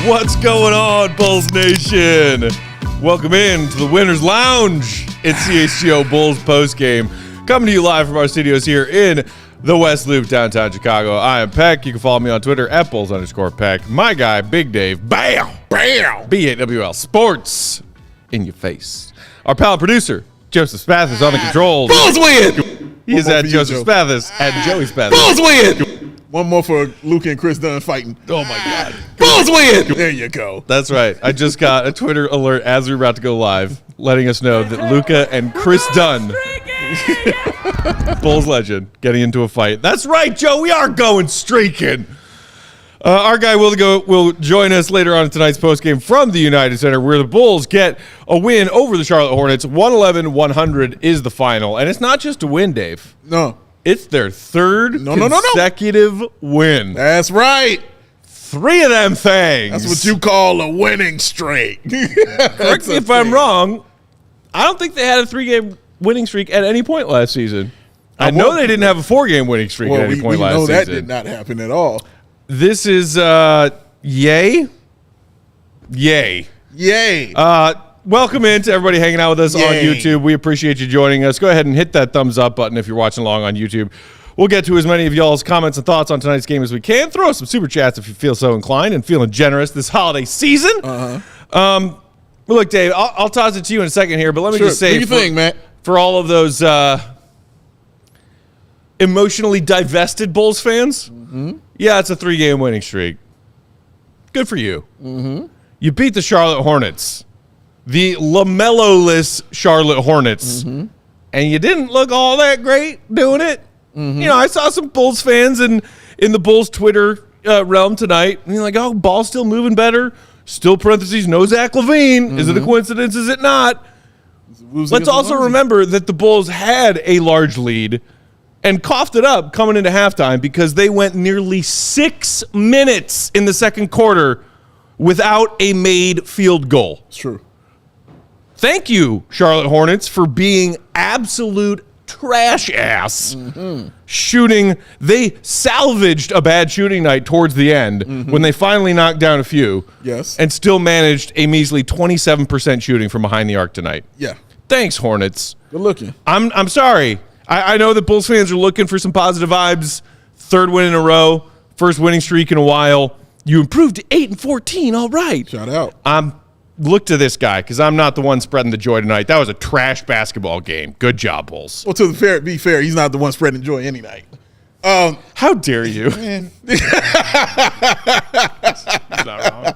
What's going on, Bulls Nation? Welcome in to the Winners Lounge. It's CHGO Bulls Postgame, coming to you live from our studios here in the West Loop, downtown Chicago. I am Peck. You can follow me on Twitter at Bulls_Peck. My guy, Big Dave, bam, BAWL Sports, in your face. Our pal producer, Joseph Spathis, on the controls. Bulls win! He is at Joseph Spathis, at Joey Spathis. Bulls win! One more for Luka and Chris Dunn fighting. Oh, my God. Bulls win! There you go. That's right. I just got a Twitter alert as we were about to go live, letting us know that Luka and Chris Dunn, Bulls legend, getting into a fight. That's right, Joe. We are going streaking. Our guy will join us later on in tonight's postgame from the United Center, where the Bulls get a win over the Charlotte Hornets. 111-100 is the final. And it's not just a win, Dave. No. It's their third consecutive win. That's right. 3 of them things. That's what you call a winning streak. Correct me if I'm wrong. I don't think they had a 3-game winning streak at any point last season. I know they didn't have a 4-game winning streak at any point last season. That did not happen at all. This is yay. Welcome in to everybody hanging out with us on YouTube. We appreciate you joining us. Go ahead and hit that thumbs up button if you're watching along on YouTube. We'll get to as many of y'all's comments and thoughts on tonight's game as we can. Throw some super chats if you feel so inclined and feeling generous this holiday season. Look, Dave, I'll toss it to you in a second here, but let me just say for all of those emotionally divested Bulls fans, yeah, it's a 3-game winning streak. Good for you. You beat the Charlotte Hornets. The LaMelo-less Charlotte Hornets, and you didn't look all that great doing it. You know, I saw some Bulls fans in the Bulls Twitter realm tonight, and you're like, oh, ball's still moving better. Still parentheses, no Zach LaVine. Is it a coincidence? Is it not? Let's also remember that the Bulls had a large lead and coughed it up coming into halftime because they went nearly 6 minutes in the second quarter without a made field goal. It's true. Thank you, Charlotte Hornets, for being absolute trash ass shooting. They salvaged a bad shooting night towards the end when they finally knocked down a few. Yes. And still managed a measly 27% shooting from behind the arc tonight. Yeah. Thanks, Hornets. Good looking. I'm sorry. I know that Bulls fans are looking for some positive vibes. 3rd win in a row. 1st winning streak in a while. You improved to 8-14. All right. Shout out. Look to this guy, because I'm not the one spreading the joy tonight. That was a trash basketball game. Good job, Bulls. Well, be fair, he's not the one spreading joy any night. How dare you? Not wrong.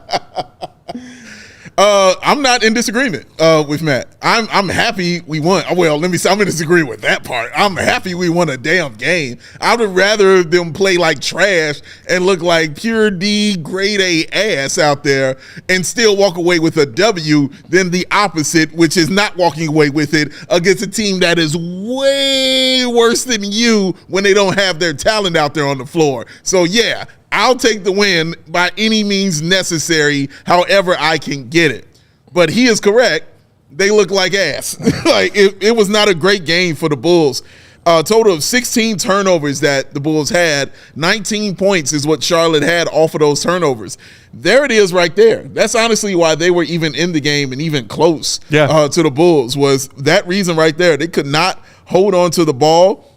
I'm not in disagreement with Matt. I'm happy we won. Well, let me say I'm in disagreement with that part. I'm happy we won a damn game. I would rather them play like trash and look like pure D grade A ass out there and still walk away with a W than the opposite, which is not walking away with it against a team that is way worse than you when they don't have their talent out there on the floor. So yeah, I'll take the win by any means necessary, however I can get it. But he is correct. They look like ass. Like it was not a great game for the Bulls. A total of 16 turnovers that the Bulls had. 19 points is what Charlotte had off of those turnovers. There it is right there. That's honestly why they were even in the game and even close to the Bulls, was that reason right there. They could not hold on to the ball.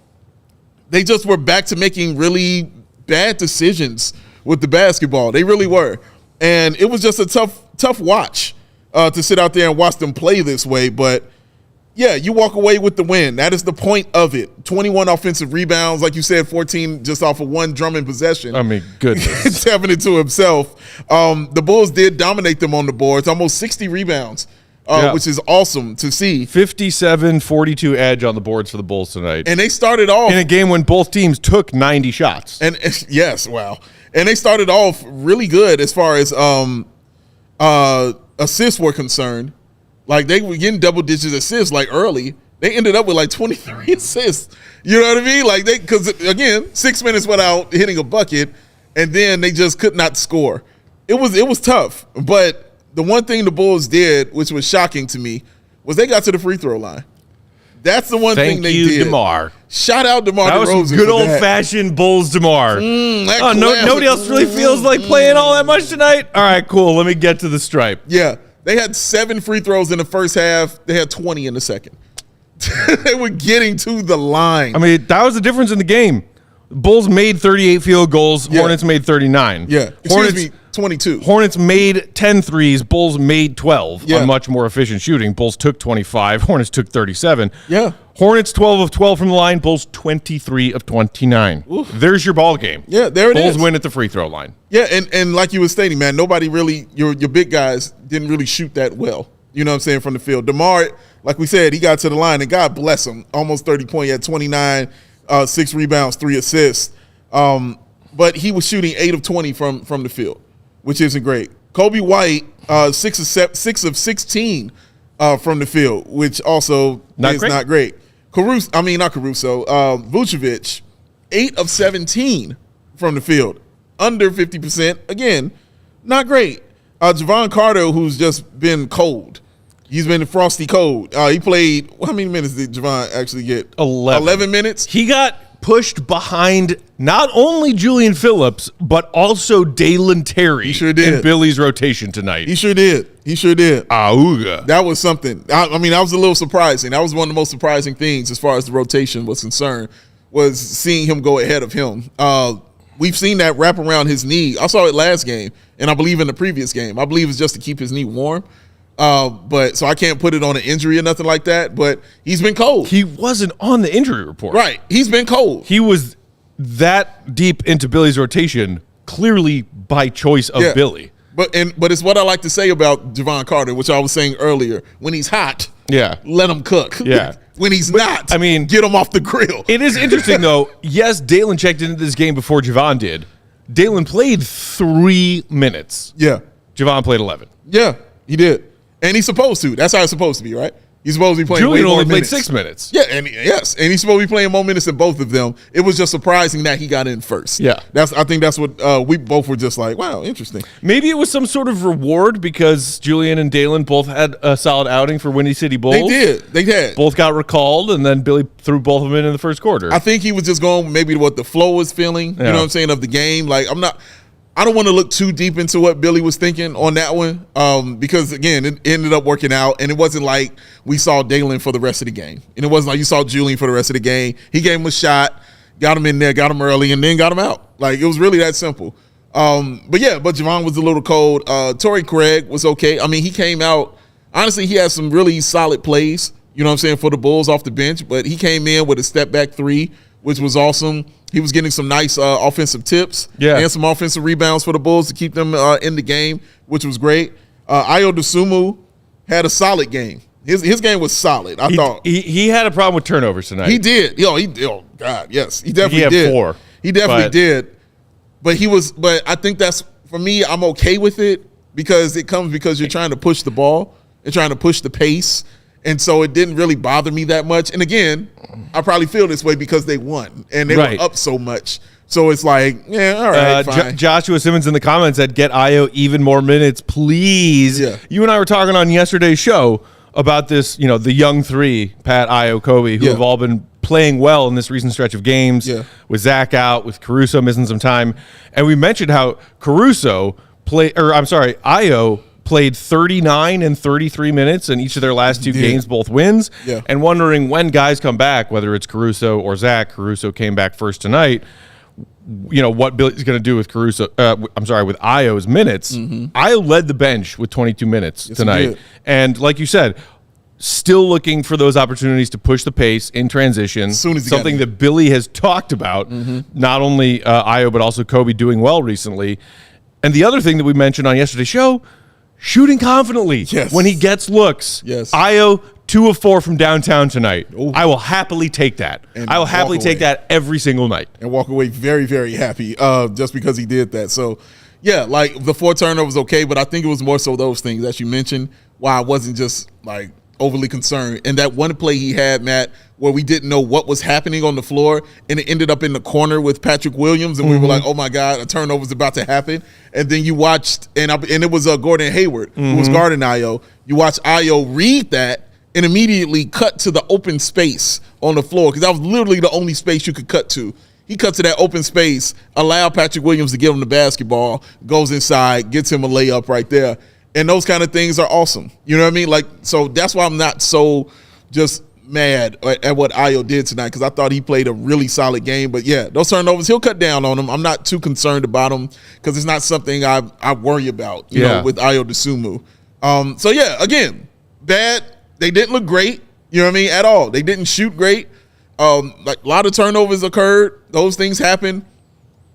They just were back to making really bad decisions with the basketball. They really were. And it was just a tough watch to sit out there and watch them play this way. But yeah, you walk away with the win. That is the point of it. 21 offensive rebounds, like you said, 14 just off of one Drummond possession. I mean, goodness. Tapping it to himself. The Bulls did dominate them on the boards, almost 60 rebounds which is awesome to see. 57-42 edge on the boards for the Bulls tonight. And they started off in a game when both teams took 90 shots. And yes, wow. And they started off really good as far as assists were concerned. Like, they were getting double-digit assists, like, early. They ended up with, like, 23 assists. You know what I mean? Like, because, again, 6 minutes without hitting a bucket, and then they just could not score. It was tough. But the one thing the Bulls did, which was shocking to me, was they got to the free throw line. That's the one thing they did. Thank you, DeMar. Shout out DeMar DeRozan. That was some good old-fashioned Bulls DeMar. Nobody else really feels like playing all that much tonight? All right, cool. Let me get to the stripe. Yeah. They had 7 free throws in the first half. They had 20 in the second. They were getting to the line. I mean, that was the difference in the game. Bulls made 38 field goals. Yeah. Hornets made 39. Yeah. Excuse me, 22. Hornets made 10 threes. Bulls made 12 Yeah. on much more efficient shooting. Bulls took 25. Hornets took 37. Yeah. Hornets 12 of 12 from the line. Bulls 23 of 29. Oof. There's your ball game. Yeah, there it is. Bulls win at the free throw line. Yeah, and like you were stating, man, nobody really, your big guys didn't really shoot that well. You know what I'm saying, from the field. DeMar, like we said, he got to the line, and God bless him, almost 30 points. He had 29, 6 rebounds, 3 assists. But he was shooting 8 of 20 from the field, which isn't great. Coby White, 6 of 16 from the field, which also is not great. Vucevic, 8 of 17 from the field, under 50%. Again, not great. Javon Carter, who's just been cold. He's been frosty cold. He played, how many minutes did Javon actually get? 11 minutes? He got pushed behind not only Julian Phillips, but also Dalen Terry. He sure did. In Billy's rotation tonight. He sure did. Auga. That was something. I mean, that was a little surprising. That was one of the most surprising things as far as the rotation was concerned, was seeing him go ahead of him. We've seen that wrap around his knee. I saw it last game, and I believe in the previous game. I believe it's just to keep his knee warm. But so I can't put it on an injury or nothing like that, but he's been cold. He wasn't on the injury report. Right. He's been cold. He was that deep into Billy's rotation, clearly by choice of Billy. But it's what I like to say about Javon Carter, which I was saying earlier. When he's hot, let him cook. Yeah. When he's not, I mean, get him off the grill. It is interesting, though. Yes, Dalen checked into this game before Javon did. Dalen played 3 minutes. Yeah. Javon played 11. Yeah, he did. And he's supposed to. That's how it's supposed to be, right? He's supposed to be playing Julian way more only played minutes. 6 minutes. Yeah, and he's supposed to be playing more minutes than both of them. It was just surprising that he got in first. Yeah. I think that's what we both were just like, wow, interesting. Maybe it was some sort of reward because Julian and Dalen both had a solid outing for Windy City Bulls. They did. Both got recalled, and then Billy threw both of them in the first quarter. I think he was just going maybe to what the flow was feeling, you know what I'm saying, of the game. Like, I don't want to look too deep into what Billy was thinking on that one, because, again, it ended up working out, and it wasn't like we saw Dalen for the rest of the game. And it wasn't like you saw Julian for the rest of the game. He gave him a shot, got him in there, got him early, and then got him out. Like, it was really that simple. But Javon was a little cold. Torrey Craig was okay. I mean, he came out. Honestly, he had some really solid plays, you know what I'm saying, for the Bulls off the bench. But he came in with a step-back 3, which was awesome. He was getting some nice offensive tips and some offensive rebounds for the Bulls to keep them in the game, which was great. Ayo Dosunmu had a solid game. His game was solid, I thought. He had a problem with turnovers tonight. He did. Oh, God, yes. He definitely did. 4. He definitely did. But I think that's, for me, I'm okay with it because you're trying to push the ball and trying to push the pace. And so it didn't really bother me that much. And again, I probably feel this way because they won and they were up so much. So it's like, yeah, all right, fine. Joshua Simmons in the comments said, get Ayo even more minutes, please. Yeah. You and I were talking on yesterday's show about this, the young 3, Pat, Ayo, Coby, who have all been playing well in this recent stretch of games, with Zach out, with Caruso missing some time. And we mentioned how Ayo played 39 and 33 minutes in each of their last 2 games, both wins, and wondering when guys come back, whether it's Caruso or Zach. Caruso came back first tonight. What Billy's going to do with with Ayo's minutes. Ayo led the bench with 22 minutes tonight. And like you said, still looking for those opportunities to push the pace in transition, something that Billy has talked about, not only Ayo but also Coby doing well recently. And the other thing that we mentioned on yesterday's show, shooting confidently when he gets looks. Yes. Ayo, 2 of 4 from downtown tonight. Ooh. I will happily take that. And I will happily take that every single night. And walk away very, very happy just because he did that. So, yeah, like the 4 turnovers okay, but I think it was more so those things that you mentioned why I wasn't just like overly concerned. And that one play he had, Matt, where we didn't know what was happening on the floor, and it ended up in the corner with Patrick Williams, and we were like, oh, my God, a turnover's about to happen. And then you watched, and it was Gordon Hayward who was guarding Ayo. You watched Ayo read that and immediately cut to the open space on the floor because that was literally the only space you could cut to. He cuts to that open space, allow Patrick Williams to give him the basketball, goes inside, gets him a layup right there. And those kind of things are awesome. You know what I mean? Like, so that's why I'm not so just mad at what Ayo did tonight because I thought he played a really solid game. But, yeah, those turnovers, he'll cut down on them. I'm not too concerned about them because it's not something I worry about, you know, with Ayo Dosunmu. So, yeah, again, bad. They didn't look great, you know what I mean, at all. They didn't shoot great. Like a lot of turnovers occurred. Those things happen.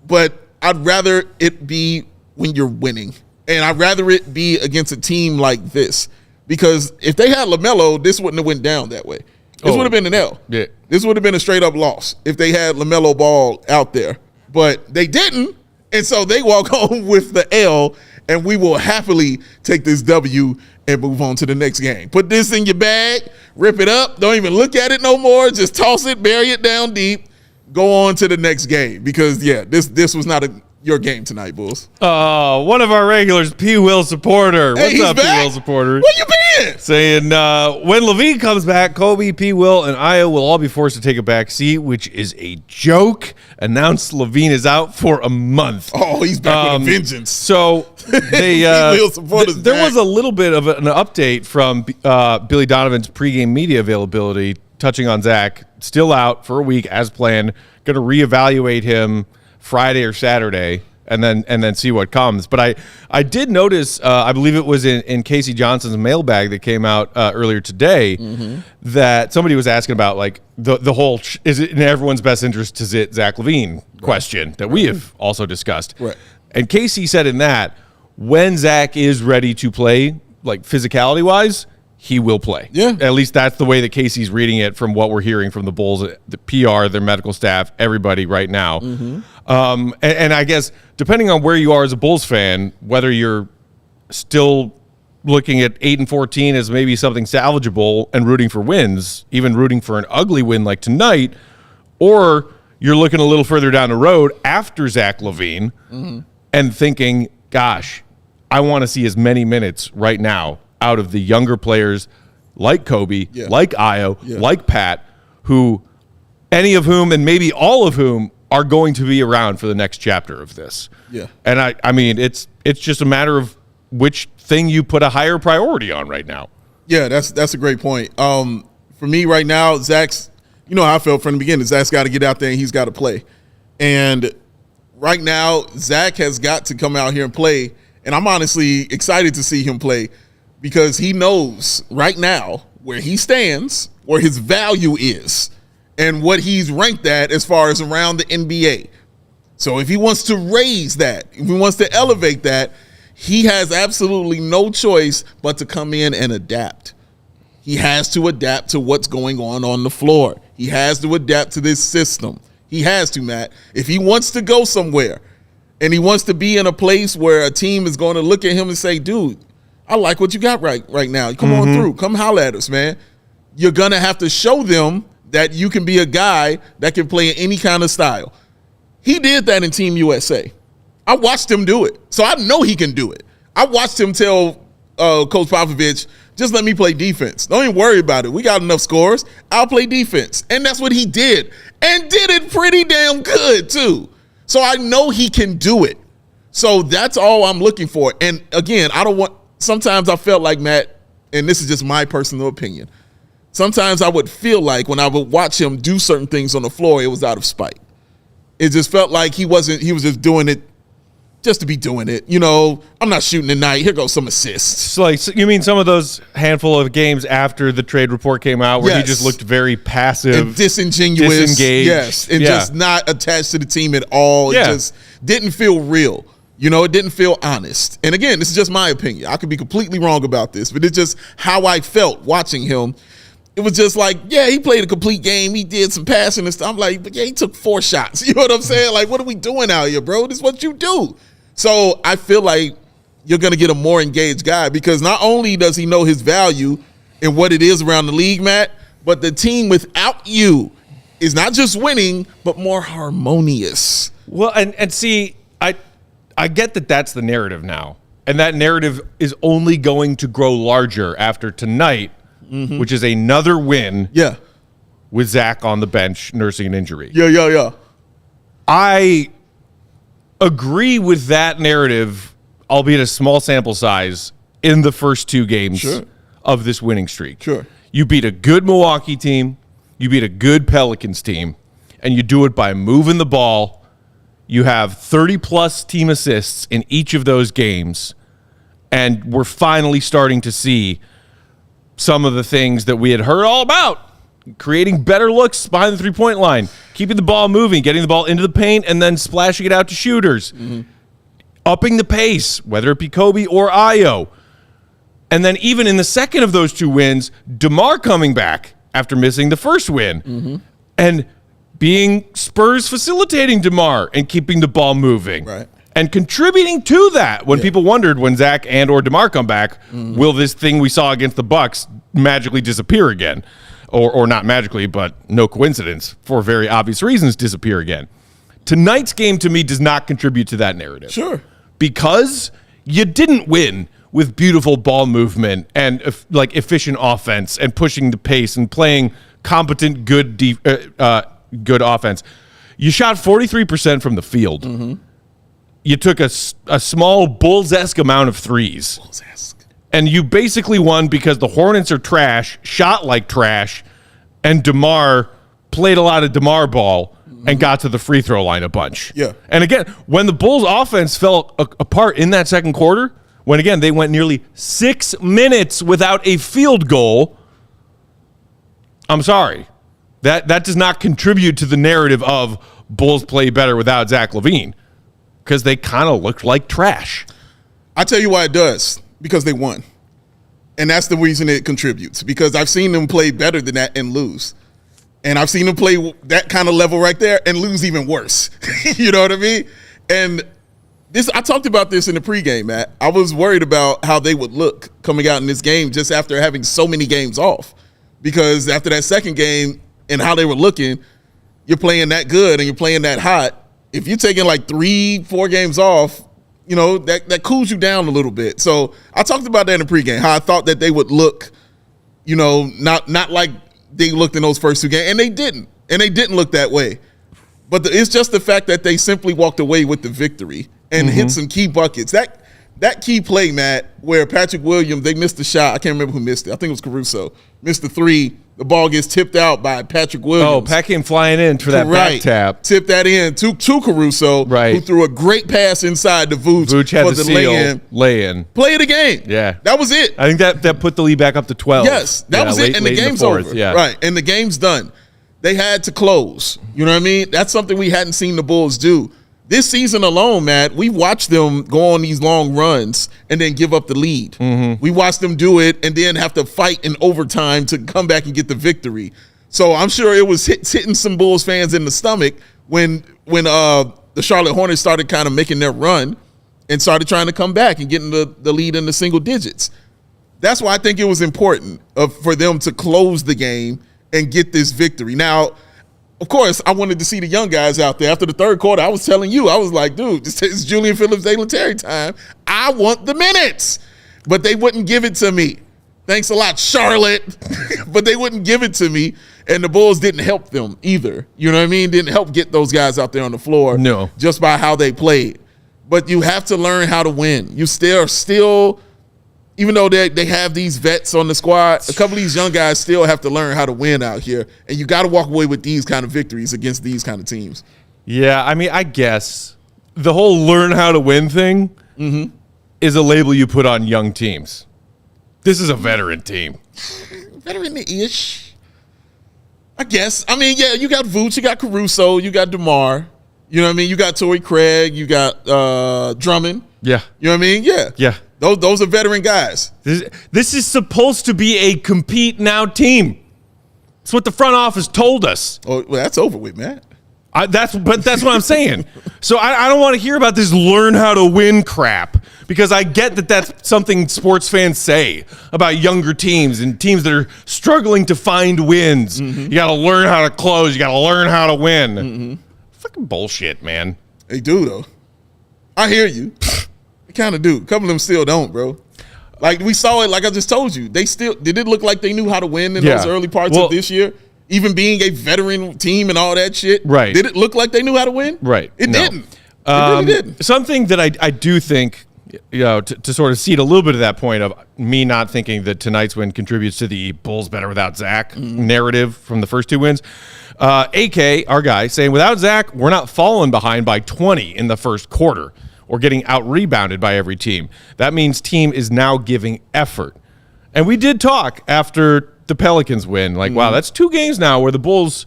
But I'd rather it be when you're winning. And I'd rather it be against a team like this. Because if they had LaMelo, this wouldn't have went down that way. This would have been an L. Yeah. This would have been a straight-up loss if they had LaMelo Ball out there. But they didn't, and so they walk home with the L, and we will happily take this W and move on to the next game. Put this in your bag, rip it up, don't even look at it no more, just toss it, bury it down deep, go on to the next game. Because, yeah, this was not your game tonight, Bulls. One of our regulars, P. Will supporter. Hey, What's up, back? P. Will supporter? Where you been? Saying when LaVine comes back, Coby, P. Will, and Ayo will all be forced to take a back seat, which is a joke. Announced LaVine is out for a month. Oh, he's back with a vengeance. So they there was a little bit of an update from Billy Donovan's pregame media availability touching on Zach. Still out for a week as planned. Going to reevaluate him Friday or Saturday, and then see what comes. But I did notice, I believe it was in Casey Johnson's mailbag that came out earlier today, that somebody was asking about like the whole is it in everyone's best interest to sit Zach LaVine question that we have also discussed. Right. And Casey said in that when Zach is ready to play, like physicality wise, he will play. Yeah. At least that's the way that Casey's reading it from what we're hearing from the Bulls, the PR, their medical staff, everybody right now. And I guess depending on where you are as a Bulls fan, whether you're still looking at 8-14 as maybe something salvageable and rooting for wins, even rooting for an ugly win like tonight, or you're looking a little further down the road after Zach LaVine and thinking, gosh, I want to see as many minutes right now out of the younger players like Coby, like Ayo, like Pat, who any of whom and maybe all of whom are going to be around for the next chapter of this. Yeah. And I mean, it's just a matter of which thing you put a higher priority on right now. Yeah, that's a great point. For me right now, Zach's, you know how I felt from the beginning. Zach's got to get out there and he's got to play. And right now, Zach has got to come out here and play. And I'm honestly excited to see him play because he knows right now where he stands, where his value is, and what he's ranked at as far as around the NBA. So if he wants to raise that, if he wants to elevate that, he has absolutely no choice but to come in and adapt. He has to adapt to what's going on the floor. He has to adapt to this system. He has to, Matt. If he wants to go somewhere and he wants to be in a place where a team is going to look at him and say, dude, I like what you got right now. Come on through. Come holler at us, man. You're going to have to show them that you can be a guy that can play in any kind of style. He did that in Team USA. I watched him do it, so I know he can do it. I watched him tell Coach Popovich, just let me play defense. Don't even worry about it. We got enough scores. I'll play defense. And that's what he did, and did it pretty damn good, too. So I know he can do it. So that's all I'm looking for. And, again, sometimes I felt like, Matt, and this is just my personal opinion, sometimes I would feel like when I would watch him do certain things on the floor, it was out of spite. It just felt like he was just doing it just to be doing it. You know, I'm not shooting tonight. Here goes some assists. So you mean some of those handful of games after the trade report came out where he just looked very passive, and disingenuous, disengaged. yes, and just not attached to the team at all. It just didn't feel real. You know, it didn't feel honest. And again, this is just my opinion. I could be completely wrong about this, but it's just how I felt watching him. It was just like, yeah, he played a complete game. He did some passing and stuff. I'm like, but yeah, he took 4 shots. You know what I'm saying? Like, what are we doing out here, bro? This is what you do. So I feel like you're going to get a more engaged guy because not only does he know his value and what it is around the league, Matt, but the team without you is not just winning, but more harmonious. Well, and see, I get that that's the narrative now. And that narrative is only going to grow larger after tonight, which is another win with Zach on the bench nursing an injury. Yeah. I agree with that narrative, albeit a small sample size, in the first 2 games of this winning streak. Sure. You beat a good Milwaukee team, you beat a good Pelicans team, and you do it by moving the ball. You have 30-plus team assists in each of those games, and we're finally starting to see some of the things that we had heard all about. Creating better looks behind the three-point line, keeping the ball moving, getting the ball into the paint, and then splashing it out to shooters. Upping the pace, whether it be Coby or Ayo. And then even in the second of those 2 wins, DeMar coming back after missing the first win. And being Spurs facilitating DeMar and keeping the ball moving. Right. And contributing to that when people wondered when Zach and or DeMar come back, will this thing we saw against the Bucks magically disappear again? Or not magically, but no coincidence, for very obvious reasons, disappear again. Tonight's game, to me, does not contribute to that narrative. Sure. Because you didn't win with beautiful ball movement and efficient offense and pushing the pace and playing competent, good offense. You shot 43% from the field. You took a small Bulls-esque amount of threes. And you basically won because the Hornets are trash, shot like trash, and DeMar played a lot of DeMar ball and got to the free throw line a bunch. Yeah. And again, when the Bulls offense fell apart in that second quarter, when again they went nearly 6 minutes without a field goal, I'm sorry. That does not contribute to the narrative of Bulls play better without Zach LaVine because they kind of looked like trash. I tell you why it does. Because they won. And that's the reason it contributes. Because I've seen them play better than that and lose. And I've seen them play that kind of level right there and lose even worse. You know what I mean? And I talked about this in the pregame, Matt. I was worried about how they would look coming out in this game just after having so many games off. Because after that second game and how they were looking, you're playing that good and you're playing that hot. If you're taking like 3-4 games off, you know, that cools you down a little bit. So I talked about that in the pregame, how I thought that they would look, you know, not like they looked in those first 2 games. And they didn't. And they didn't look that way. But it's just the fact that they simply walked away with the victory and hit some key buckets. That key play, Matt, where Patrick Williams, they missed the shot. I can't remember who missed it. I think it was Caruso. Missed the 3. The ball gets tipped out by Patrick Williams. Oh, Pat came flying in for that back tap. Tipped that in to Caruso, who threw a great pass inside to Vuce had for the lay-in. Play of the game. Yeah. That was it. I think that put the lead back up to 12. Yes, that was it, and the game's over. Yeah. Right, and the game's done. They had to close. You know what I mean? That's something we hadn't seen the Bulls do. This season alone, Matt, we've watched them go on these long runs and then give up the lead. We watched them do it and then have to fight in overtime to come back and get the victory. So I'm sure it was hitting some Bulls fans in the stomach when the Charlotte Hornets started kind of making their run and started trying to come back and getting the lead in the single digits. That's why I think it was important for them to close the game and get this victory. Now, of course, I wanted to see the young guys out there. After the third quarter, I was telling you, I was like, dude, it's Julian Phillips-Dalen Terry time. I want the minutes. But they wouldn't give it to me. Thanks a lot, Charlotte. But they wouldn't give it to me. And the Bulls didn't help them either. You know what I mean? Didn't help get those guys out there on the floor. No. Just by how they played. But you have to learn how to win. You still even though they have these vets on the squad, a couple of these young guys still have to learn how to win out here. And you got to walk away with these kind of victories against these kind of teams. Yeah, I mean, I guess the whole learn how to win thing is a label you put on young teams. This is a veteran team. Veteran-ish, I guess. I mean, yeah, you got Vuce, you got Caruso, you got DeMar. You know what I mean? You got Torrey Craig. You got Drummond. Yeah. You know what I mean? Yeah. Yeah. Those are veteran guys. This is supposed to be a compete now team. That's what the front office told us. Oh, well, that's over with, man. That's what I'm saying. So I don't want to hear about this learn how to win crap, because I get that that's something sports fans say about younger teams and teams that are struggling to find wins. You got to learn how to close. You got to learn how to win. Fucking bullshit, man. They do, though. I hear you. They kind of do. A couple of them still don't, bro. Like, we saw it, like I just told you. Did it look like they knew how to win in those early parts of this year? Even being a veteran team and all that shit. Right. Did it look like they knew how to win? Right. It didn't. It really didn't. Something that I do think, to sort of cede a little bit of that point of me not thinking that tonight's win contributes to the Bulls better without Zach narrative from the first two wins. AK, our guy, saying without Zach, we're not falling behind by 20 in the first quarter or getting out-rebounded by every team. That means team is now giving effort. And we did talk after the Pelicans win. Like, wow, that's 2 games now where the Bulls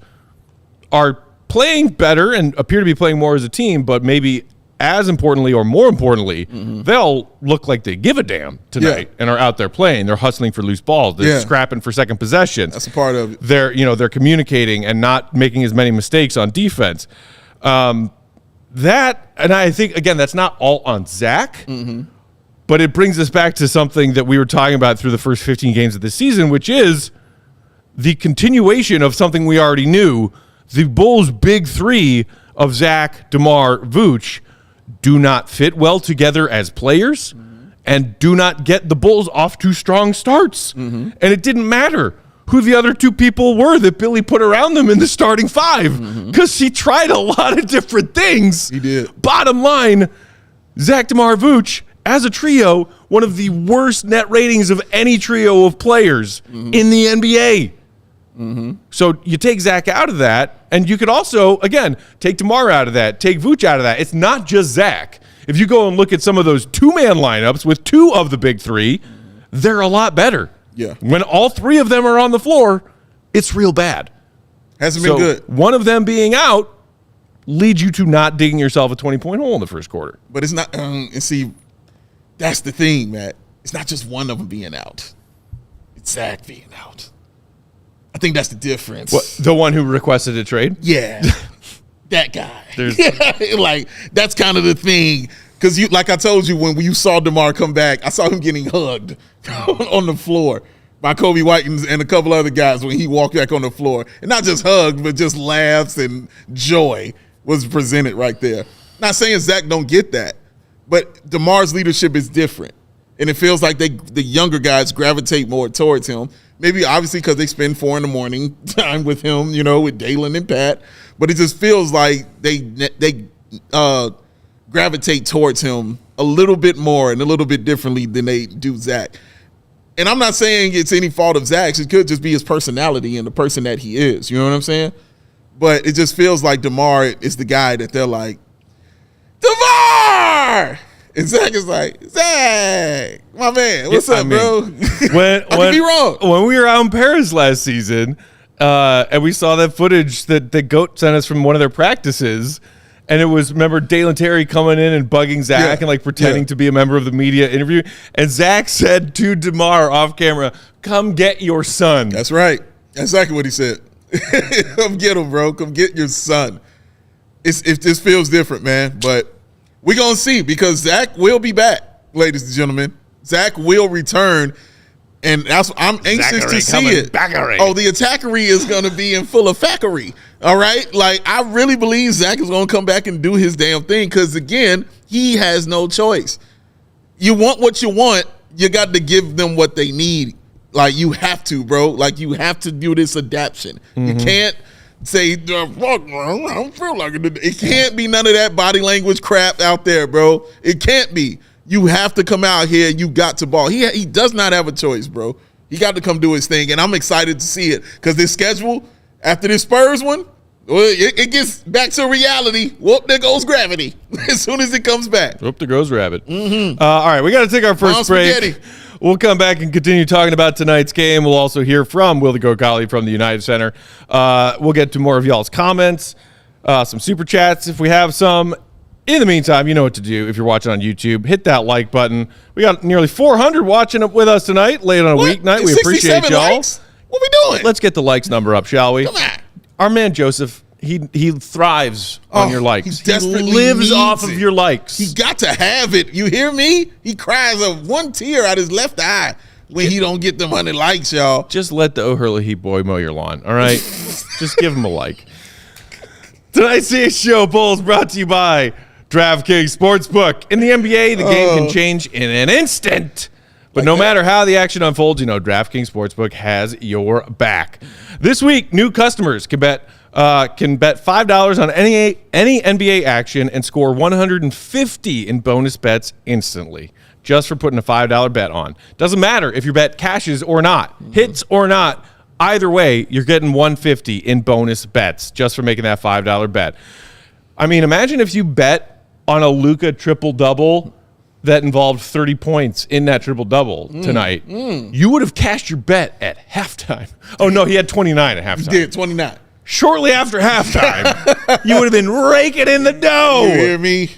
are playing better and appear to be playing more as a team, but maybe as importantly or more importantly, they'll look like they give a damn tonight and are out there playing. They're hustling for loose balls. They're scrapping for second possessions. That's a part of it. They're communicating and not making as many mistakes on defense. That, and I think, again, that's not all on Zach, but it brings us back to something that we were talking about through the first 15 games of the season, which is the continuation of something we already knew. The Bulls' big three of Zach, DeMar, Vooch do not fit well together as players and do not get the Bulls off to strong starts. And it didn't matter who the other 2 people were that Billy put around them in the starting 5 because he tried a lot of different things. He did. Bottom line, Zach, DeMar, Vooch, as a trio, one of the worst net ratings of any trio of players in the NBA. So you take Zach out of that, and you could also, again, take DeMar out of that, take Vooch out of that. It's not just Zach. If you go and look at some of those 2-man lineups with 2 of the big 3, they're a lot better. Yeah. When all 3 of them are on the floor, it's real bad. Hasn't been good. One of them being out leads you to not digging yourself a 20-point hole in the first quarter. But it's not, and see, that's the thing, Matt. It's not just one of them being out. It's Zach being out. I think that's the difference. What, the one who requested a trade? Yeah. That guy. Like, that's kind of the thing. Because, like I told you, when you saw DeMar come back, I saw him getting hugged on the floor by Coby White and a couple other guys when he walked back on the floor. And not just hugged, but just laughs and joy was presented right there. Not saying Zach don't get that, but DeMar's leadership is different. And it feels like the younger guys gravitate more towards him. Maybe obviously because they spend 4 a.m. time with him, with Dalen and Pat. But it just feels like they gravitate towards him a little bit more and a little bit differently than they do Zach. And I'm not saying it's any fault of Zach's. It could just be his personality and the person that he is. You know what I'm saying? But it just feels like DeMar is the guy that they're like, DeMar! And Zach is like, Zach, my man, what's up, bro? I could be wrong. When we were out in Paris last season, and we saw that footage that the GOAT sent us from one of their practices, and it was, remember, Dalen Terry coming in and bugging Zach and pretending to be a member of the media interview. And Zach said to DeMar off camera, come get your son. That's right. That's exactly what he said. Come get him, bro. Come get your son. It just feels different, man. But we're going to see, because Zach will be back, ladies and gentlemen. Zach will return, and I'm anxious to see it. Backery. Oh, the attackery is going to be in full effectery, all right? Like, I really believe Zach is going to come back and do his damn thing because, again, he has no choice. You want what you want, you got to give them what they need. Like, you have to, bro. Like, you have to do this adaptation. You can't say, fuck, I don't feel like it. It can't be none of that body language crap out there, bro. It can't be. You have to come out here. You got to ball. He does not have a choice, bro. He got to come do his thing, and I'm excited to see it because this schedule, after this Spurs one, it gets back to reality. Whoop, there goes gravity as soon as it comes back. Whoop, there goes rabbit. All right, we got to take our first break. Spaghetti. We'll come back and continue talking about tonight's game. We'll also hear from Will the Goat Golly from the United Center. We'll get to more of y'all's comments. some super chats if we have some. In the meantime, you know what to do if you're watching on YouTube. Hit that like button. We got nearly 400 watching up with us tonight, late on a weeknight. We appreciate y'all. Likes? What we doing? Let's get the likes number up, shall we? Come on. Our man Joseph, he thrives on your likes. He desperately lives off needs of it. your likes. He got to have it. You hear me? He cries one tear out his left eye when he don't get them 100 likes, y'all. Just let the O'Hurley boy mow your lawn, all right? Just give him a like. Tonight's CHGO Bulls brought to you by DraftKings Sportsbook. In the NBA, the game can change in an instant. But no matter how the action unfolds, you know DraftKings Sportsbook has your back. This week, new customers can bet $5 on any NBA action and score $150 in bonus bets instantly, just for putting a $5 bet on. Doesn't matter if your bet cashes or not, hits or not. Either way, you're getting $150 in bonus bets just for making that $5 bet. I mean, imagine if you bet on a Luka triple-double that involved 30 points in that triple-double tonight. You would have cashed your bet at halftime. Oh, no, he had 29 at halftime. He did, 29. Shortly after halftime, you would have been raking in the dough. You hear me?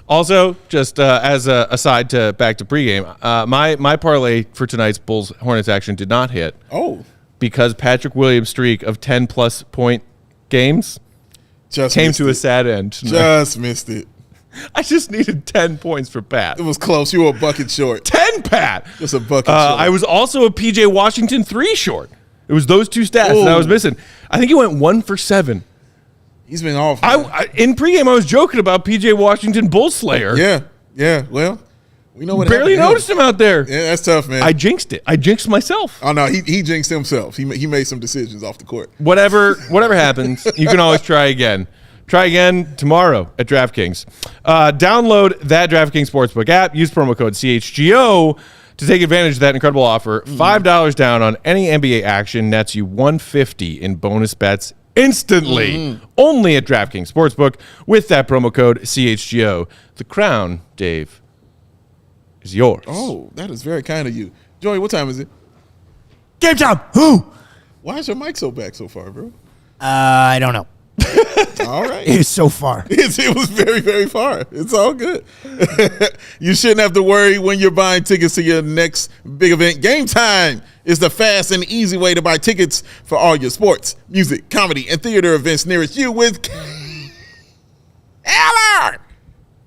Also, just as a aside to back to pregame, my parlay for tonight's Bulls Hornets action did not hit. Oh. Because Patrick Williams' streak of 10-plus point games came to a sad end tonight. Just missed it. I just needed 10 points for Pat. It was close. You were a bucket short. 10, Pat. Just a bucket short. I was also a PJ Washington 3 short. It was those two stats that I was missing. I think he went 1 for 7. He's been off. In pregame, I was joking about PJ Washington Bull Slayer. Yeah. Well, we know what Barely happened. noticed him out there. Yeah, that's tough, man. I jinxed it. I jinxed myself. Oh, no, he jinxed himself. He made some decisions off the court. Whatever happens, you can always try again. Try again tomorrow at DraftKings. Download that DraftKings Sportsbook app. Use promo code CHGO to take advantage of that incredible offer. $5 down on any NBA action nets you $150 in bonus bets instantly. Only at DraftKings Sportsbook with that promo code CHGO. The crown, Dave, is yours. Oh, that is very kind of you. Joey, what time is it? Game time. Who? Why is your mic so back so far, bro? I don't know. All right. It is so far. It was very, very far. It's all good. You shouldn't have to worry when you're buying tickets to your next big event. Game Time is the fast and easy way to buy tickets for all your sports, music, comedy, and theater events nearest you with Hayward.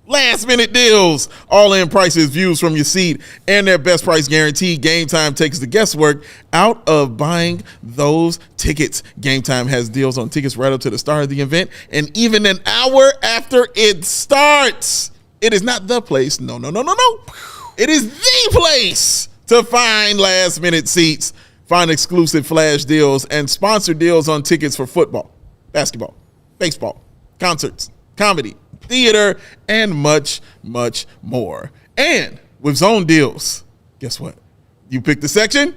Last minute deals, all-in prices, views from your seat, and their best price guarantee. Game Time takes the guesswork out of buying those tickets. Game Time has deals on tickets right up to the start of the event and even an hour after it starts. It is not the place. No. It is the place to find last minute seats, find exclusive flash deals, and sponsor deals on tickets for football, basketball, baseball, concerts, comedy, theater, and much, much more. And with zone deals, guess what? You pick the section,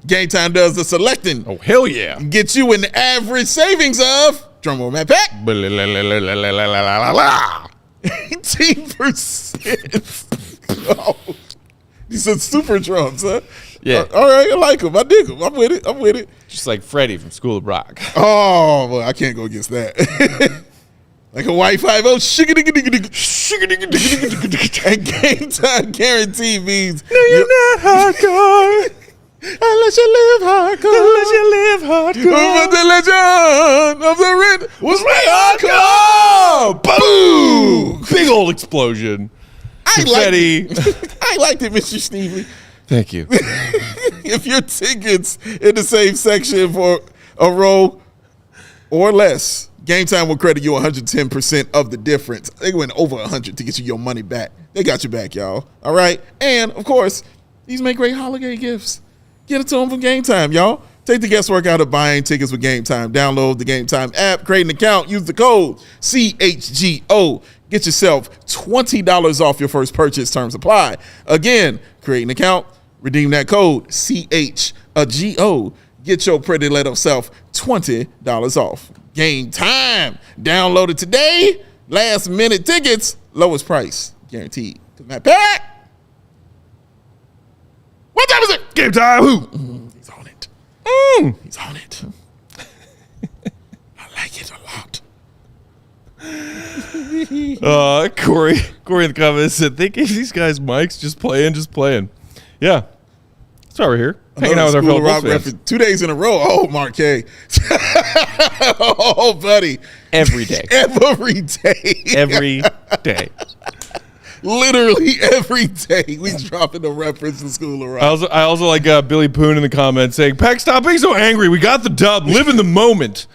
Game Time does the selecting. Oh, hell yeah. Get you an average savings of, drum roll, Matt Pack, 18%. Oh, these are super drums, huh? Yeah. All right, I like them. I dig them. I'm with it. Just like Freddie from School of Rock. Oh, well, I can't go against that. Like a white 5-0, and Game Time guarantee means No, you're not hardcore. unless you live hardcore. Unless you live hardcore. But the legend of the red was way hardcore. Boom! Big old explosion. Confetti. I liked it, Mr. Stevie. Thank you. If your tickets in the same section for a row or less, Game Time will credit you 110% of the difference. They went over 100 to get you your money back. They got you back, y'all. All right? And, of course, these make great holiday gifts. Get it to them from Game Time, y'all. Take the guesswork out of buying tickets with Game Time. Download the Game Time app, create an account, use the code CHGO. Get yourself $20 off your first purchase. Terms apply. Again, create an account, redeem that code CHGO. Get your pretty little self $20 off. Game Time. Download it today. Last minute tickets. Lowest price. Guaranteed. Matt Pat. What time is it? Game Time. He's on it. Mm. He's on it. I like it a lot. Corey in the comments said, they gave these guys mics, just playing. Yeah. That's why we're here. Hanging out with our fellow Bulls fans. 2 days in a row. Oh, Marquet. Oh, buddy. Every day. Every day. Every day. Literally every day we dropping a reference to School of Rock. I also like Billy Poon in the comments saying, Peck, stop being so angry. We got the dub. Live in the moment.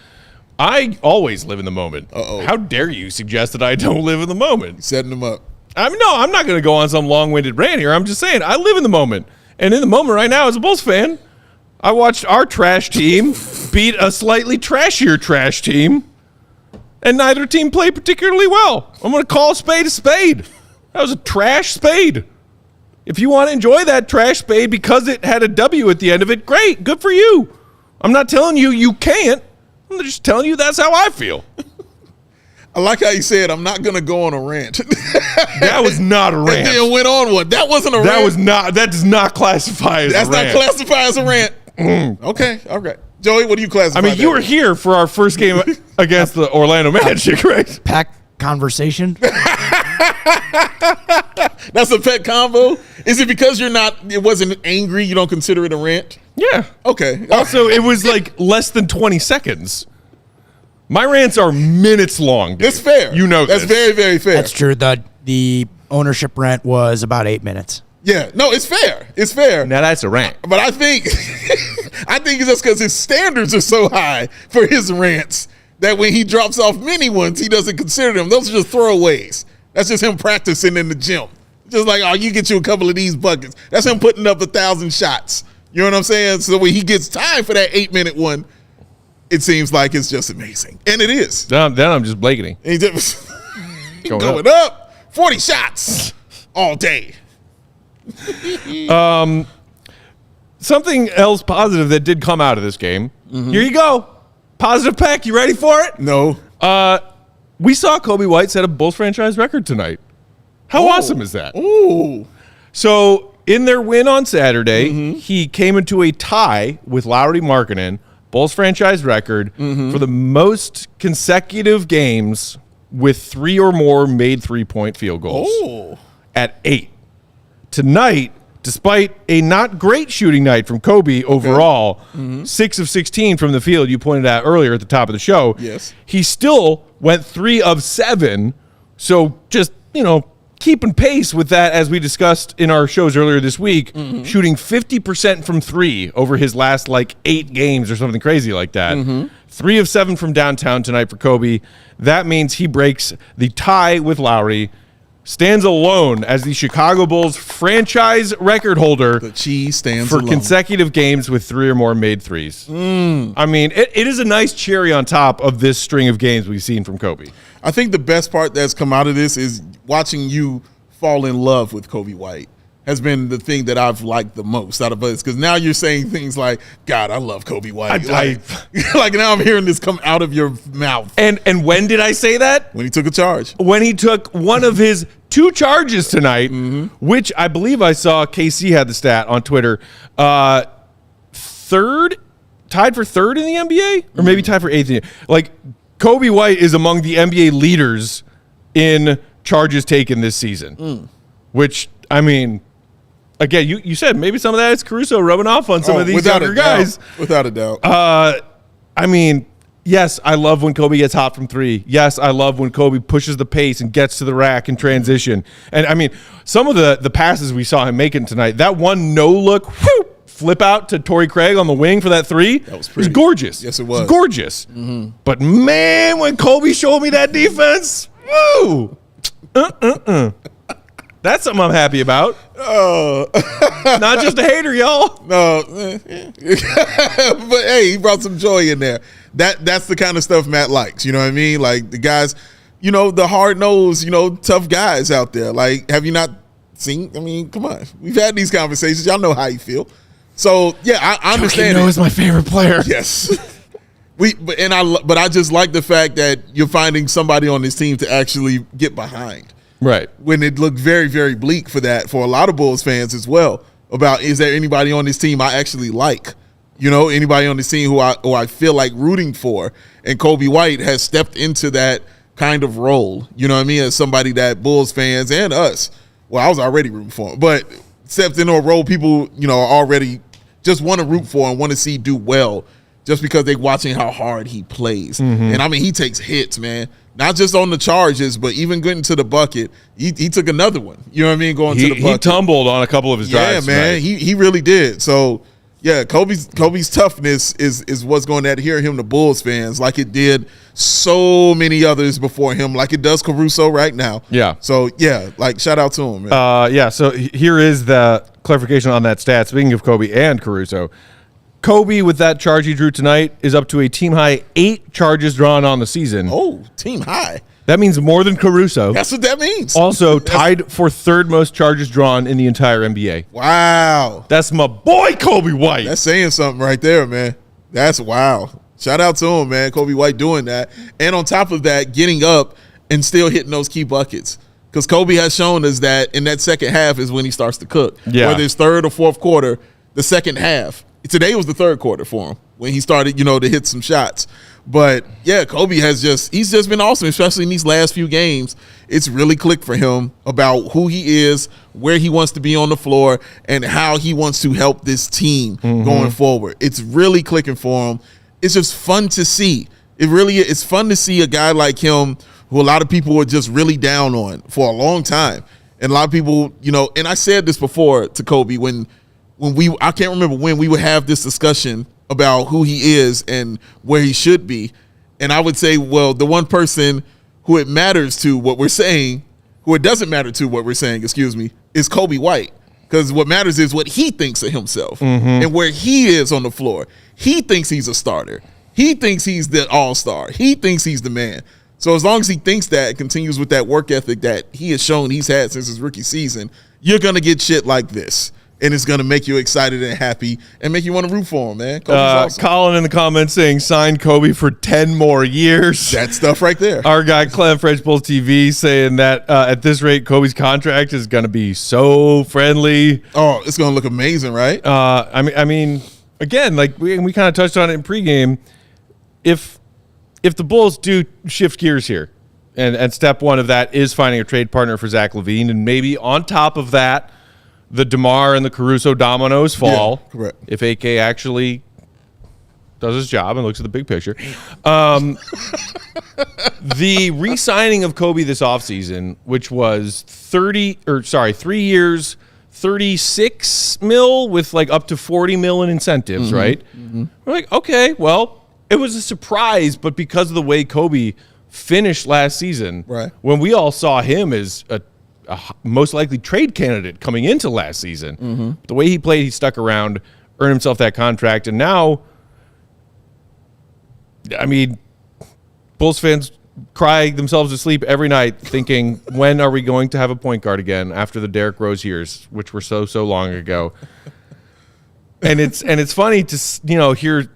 I always live in the moment. Uh-oh. How dare you suggest that I don't live in the moment? Setting them up. I'm not going to go on some long-winded rant here. I'm just saying I live in the moment. And in the moment right now, as a Bulls fan, I watched our trash team beat a slightly trashier trash team, and neither team played particularly well. I'm going to call a spade a spade. That was a trash spade. If you want to enjoy that trash spade because it had a W at the end of it, great. Good for you. I'm not telling you you can't. I'm just telling you that's how I feel. I like how you said, I'm not going to go on a rant. That was not a rant. And then went on one. That wasn't a rant. That does not classify as a rant. That's not classified as a rant. Okay. All right. Joey, what do you classify? I mean, you were here for our first game against the Orlando Magic, right? Pack conversation. That's a pet combo? Is it because it wasn't angry, you don't consider it a rant? Yeah. Okay. Also, it was like less than 20 seconds. My rants are minutes long. It's fair. You know That's very, very fair. That's true. The ownership rent was about 8 minutes. Yeah. No, it's fair. It's fair. Now that's a rant. But I think it's just because his standards are so high for his rants that when he drops off mini ones, he doesn't consider them. Those are just throwaways. That's just him practicing in the gym. Just like, oh, you get you a couple of these buckets. That's him putting up 1,000 shots. You know what I'm saying? So when he gets time for that 8-minute one, it seems like it's just amazing. And it is. Then I'm just blanketing. And he just going up. 40 shots all day. Something else positive that did come out of this game. Mm-hmm. Here you go. Positive Peck. You ready for it? No. We saw Coby White set a Bulls franchise record tonight. How awesome is that? Ooh. So in their win on Saturday, he came into a tie with Lauri Markkanen, Bulls franchise record, for the most consecutive games with 3 or more made 3-point field goals at 8. Tonight, despite a not great shooting night from Coby overall, 6 of 16 from the field, you pointed out earlier at the top of the show. Yes. He still went 3 of 7. So just, keeping pace with that, as we discussed in our shows earlier this week, shooting 50% from 3 over his last 8 games or something crazy like that. 3 of 7 from downtown tonight for Coby. That means he breaks the tie with Lauri, stands alone as the Chicago Bulls franchise record holder. The cheese stands for alone. Consecutive games with 3 or more made threes. I mean, it is a nice cherry on top of this string of games we've seen from Coby. I think the best part that's come out of this is watching you fall in love with Coby White has been the thing that I've liked the most out of us, because now you're saying things like, God, I love Coby White. Like now I'm hearing this come out of your mouth. And when did I say that? When he took a charge. When he took one of his 2 charges tonight, which I believe I saw KC had the stat on Twitter. Tied for 3rd in the NBA? Or maybe tied for 8th in the Coby White is among the NBA leaders in charges taken this season. Which, I mean, again, you said maybe some of that is Caruso rubbing off on some of these younger guys. Without a doubt. I mean, yes, I love when Coby gets hot from 3. Yes, I love when Coby pushes the pace and gets to the rack in transition. And, I mean, some of the passes we saw him making tonight, that one no-look flip out to Torrey Craig on the wing for that 3, that was pretty. It was gorgeous. Yes, it was. It was gorgeous. But, man, when Coby showed me that defense, woo! That's something I'm happy about. Not just a hater, y'all. No. But, hey, he brought some joy in there. That's the kind of stuff Matt likes. You know what I mean? Like, the guys, the hard-nosed, tough guys out there. Like, have you not seen? I mean, come on. We've had these conversations. Y'all know how you feel. So, yeah, I understand. Joakim is my favorite player. Yes. But I just like the fact that you're finding somebody on this team to actually get behind. Right. When it looked very, very bleak for a lot of Bulls fans as well, about is there anybody on this team I actually like? Anybody on this team who I feel like rooting for? And Coby White has stepped into that kind of role. You know what I mean? As somebody that Bulls fans and us, well, I was already rooting for him, but stepped into a role people, already just want to root for and want to see do well just because they're watching how hard he plays. And I mean, he takes hits, man. Not just on the charges, but even getting to the bucket. He took another one. You know what I mean? Going to the bucket. He tumbled on a couple of his drives. Yeah, man. He really did. So, yeah, Coby's toughness is what's going to adhere him to Bulls fans like it did so many others before him, like it does Caruso right now. Yeah. So, yeah, shout out to him, man. So here is the clarification on that stat. Speaking of Coby and Caruso, Coby, with that charge he drew tonight, is up to a team-high 8 charges drawn on the season. Oh, team high. That means more than Caruso. That's what that means. Also tied for 3rd most charges drawn in the entire NBA. Wow. That's my boy, Coby White. That's saying something right there, man. That's wow. Shout out to him, man. Coby White doing that. And on top of that, getting up and still hitting those key buckets. Because Coby has shown us that in that second half is when he starts to cook. Yeah. Whether it's third or fourth quarter, the second half. Today was the third quarter for him when he started, to hit some shots. But, yeah, Coby he's just been awesome, especially in these last few games. It's really clicked for him about who he is, where he wants to be on the floor, and how he wants to help this team going forward. It's really clicking for him. It's just fun to see. It really is. It's fun to see a guy like him who a lot of people were just really down on for a long time. And a lot of people, and I said this before to Coby when I can't remember when we would have this discussion about who he is and where he should be. And I would say, well, the one person who it matters to what we're saying, who it doesn't matter to what we're saying, is Coby White. Because what matters is what he thinks of himself and where he is on the floor. He thinks he's a starter. He thinks he's the all-star. He thinks he's the man. So as long as he thinks that and continues with that work ethic that he has shown he's had since his rookie season, you're going to get shit like this. And it's going to make you excited and happy and make you want to root for him, man. Awesome. Colin in the comments saying, sign Coby for 10 more years. That stuff right there. Our guy, Clem, French Bulls TV, saying that at this rate, Coby's contract is going to be so friendly. Oh, it's going to look amazing, right? I mean, again, like we kind of touched on it in pregame. If the Bulls do shift gears here, and step one of that is finding a trade partner for Zach LaVine, and maybe on top of that, the DeMar and the Caruso dominoes fall. Yeah, correct. If AK actually does his job and looks at the big picture. The re-signing of Coby this offseason, which was 3 years, $36 million with up to $40 million in incentives, right? We're like, okay, well, it was a surprise, but because of the way Coby finished last season, right, when we all saw him as a most likely trade candidate coming into last season. The way he played, he stuck around, earned himself that contract, and now, I mean, Bulls fans cry themselves to sleep every night thinking, when are we going to have a point guard again after the Derrick Rose years, which were so long ago? And it's funny to hear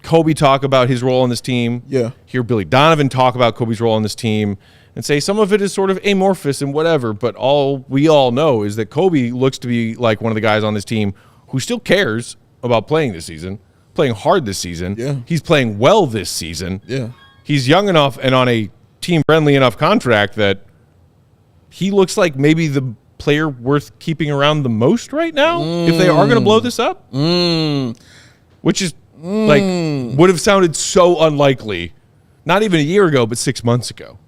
Coby talk about his role on this team. Yeah. Hear Billy Donovan talk about Kobe's role on this team. And say some of it is sort of amorphous and whatever, but all we all know is that Coby looks to be like one of the guys on this team who still cares about playing this season, playing hard this season. Yeah. He's playing well this season. Yeah. He's young enough and on a team-friendly enough contract that he looks like maybe the player worth keeping around the most right now if they are going to blow this up. Which is would have sounded so unlikely, not even a year ago, but 6 months ago.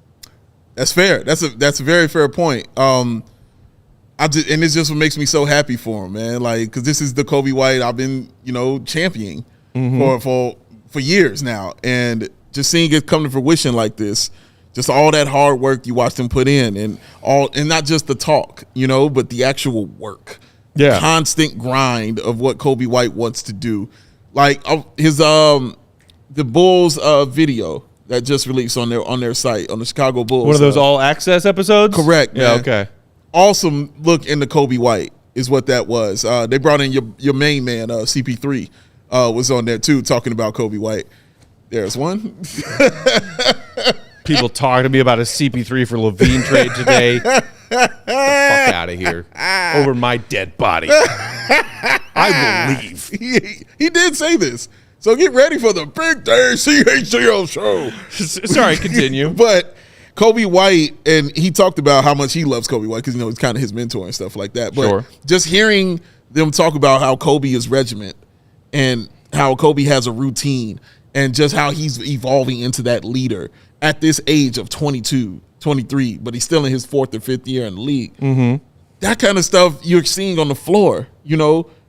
That's fair. That's a very fair point. And it's just what makes me so happy for him, man. Because this is the Coby White I've been, championing for years now, and just seeing it come to fruition like this, just all that hard work you watched him put in, and not just the talk, but the actual work, constant grind of what Coby White wants to do, like his the Bulls video that just released on their site, on the Chicago Bulls. One of those all-access episodes? Correct, man. Yeah, okay. Awesome look into Coby White is what that was. They brought in your main man, CP3, was on there too, talking about Coby White. There's one. People talking to me about a CP3 for LaVine trade today. Get the fuck out of here. Over my dead body. I believe. He did say this. So get ready for the big day CHGO show. Sorry, continue. But Coby White, and he talked about how much he loves Coby White because, he's kind of his mentor and stuff like that. But just hearing them talk about how Coby is regiment and how Coby has a routine and just how he's evolving into that leader at this age of 22, 23, but he's still in his 4th or 5th year in the league. Mm-hmm. That kind of stuff you're seeing on the floor,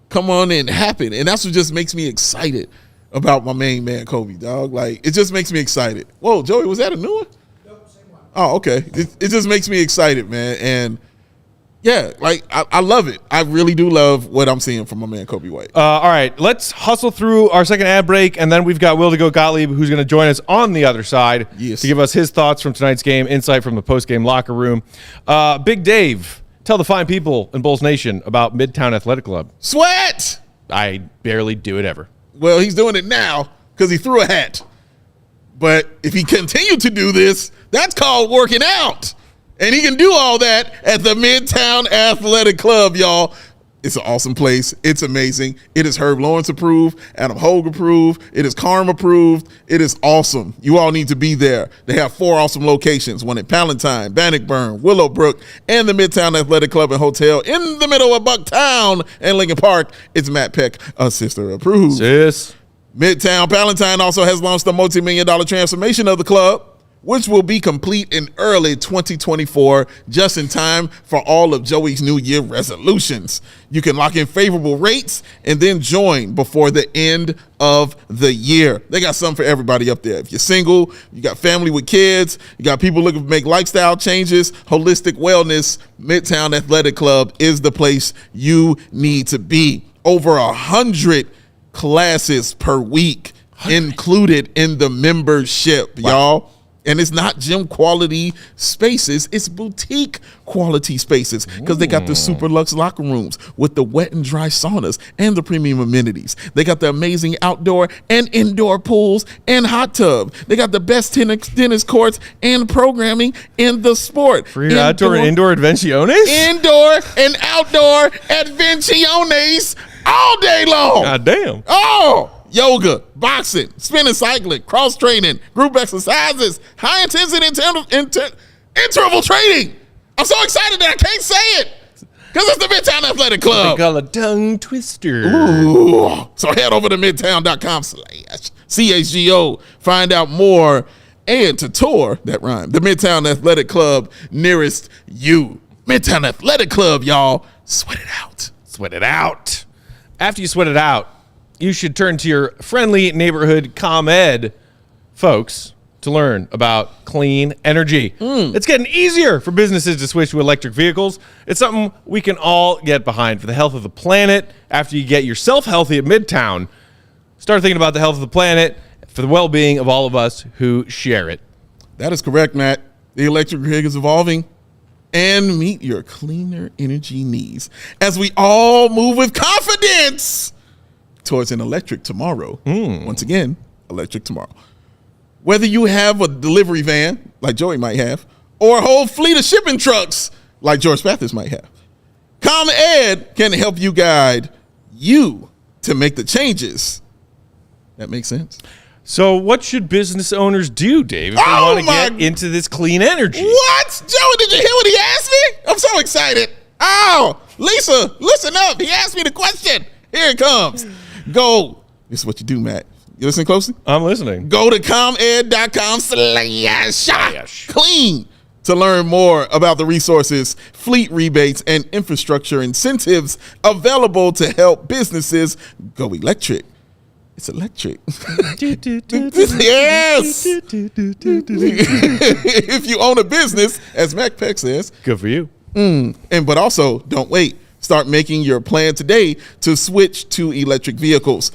come on and happen. And that's what just makes me excited about my main man, Coby, dog. Like, it just makes me excited. Whoa, Joey, was that a new one? Nope, same one. Oh, okay. It just makes me excited, man. And yeah, like I love it. I really do love what I'm seeing from my man Coby White. All right, let's hustle through our second ad break, and then we've got Will to Go Gottlieb, who's going to join us on the other side to give us his thoughts from tonight's game, insight from the post-game locker room. Big Dave, tell the fine people in Bulls Nation about Midtown Athletic Club. Sweat! I barely do it ever. Well, he's doing it now because he threw a hat. But if he continued to do this, that's called working out. And he can do all that at the Midtown Athletic Club, y'all. It's an awesome place. It's amazing. It is Herb Lawrence approved, Adam Hogue approved. It is Carm approved. It is awesome. You all need to be there. They have 4 awesome locations, one in Palatine, Bannockburn, Willowbrook, and the Midtown Athletic Club and Hotel in the middle of Bucktown and Lincoln Park. It's Matt Peck, a sister approved. Sis. Midtown Palatine also has launched a multi-million-dollar transformation of the club, which will be complete in early 2024, just in time for all of Joey's New Year resolutions. You can lock in favorable rates and then join before the end of the year. They got something for everybody up there. If you're single, you got family with kids, you got people looking to make lifestyle changes, holistic wellness, Midtown Athletic Club is the place you need to be. Over 100 classes per week included in the membership, y'all. And it's not gym quality spaces, it's boutique quality spaces because they got the super luxe locker rooms with the wet and dry saunas and the premium amenities. They got the amazing outdoor and indoor pools and hot tub. They got the best tennis courts and programming in the sport. Free outdoor and indoor advenciones? Indoor and outdoor advenciones all day long. God damn. Oh! Yoga, boxing, spinning, cycling, cross training, group exercises, high intensity interval training. I'm so excited that I can't say it because it's the Midtown Athletic Club. They call a tongue twister. Ooh. So head over to midtown.com/CHGO. Find out more and to tour, that rhyme, the Midtown Athletic Club nearest you. Midtown Athletic Club, y'all. Sweat it out. Sweat it out. After you sweat it out, you should turn to your friendly neighborhood ComEd folks to learn about clean energy. It's getting easier for businesses to switch to electric vehicles. It's something we can all get behind for the health of the planet. After you get yourself healthy at Midtown, start thinking about the health of the planet for the well-being of all of us who share it. That is correct, Matt. The electric grid is evolving and meet your cleaner energy needs as we all move with confidence towards an electric tomorrow. Once again, electric tomorrow. Whether you have a delivery van, like Joey might have, or a whole fleet of shipping trucks, like George Mathis might have, ComEd can help you guide you to make the changes. That makes sense? So what should business owners do, Dave, if they want to get into this clean energy? What? Joey, did you hear what he asked me? I'm so excited. Oh, Lisa, listen up. He asked me the question. Here it comes. Go. This is what you do, Matt. You listen closely? I'm listening. Go to ComEd.com/clean to learn more about the resources, fleet rebates, and infrastructure incentives available to help businesses go electric. It's electric. Yes. If you own a business, as Mac Peck says. Good for you. But also, don't wait. Start making your plan today to switch to electric vehicles.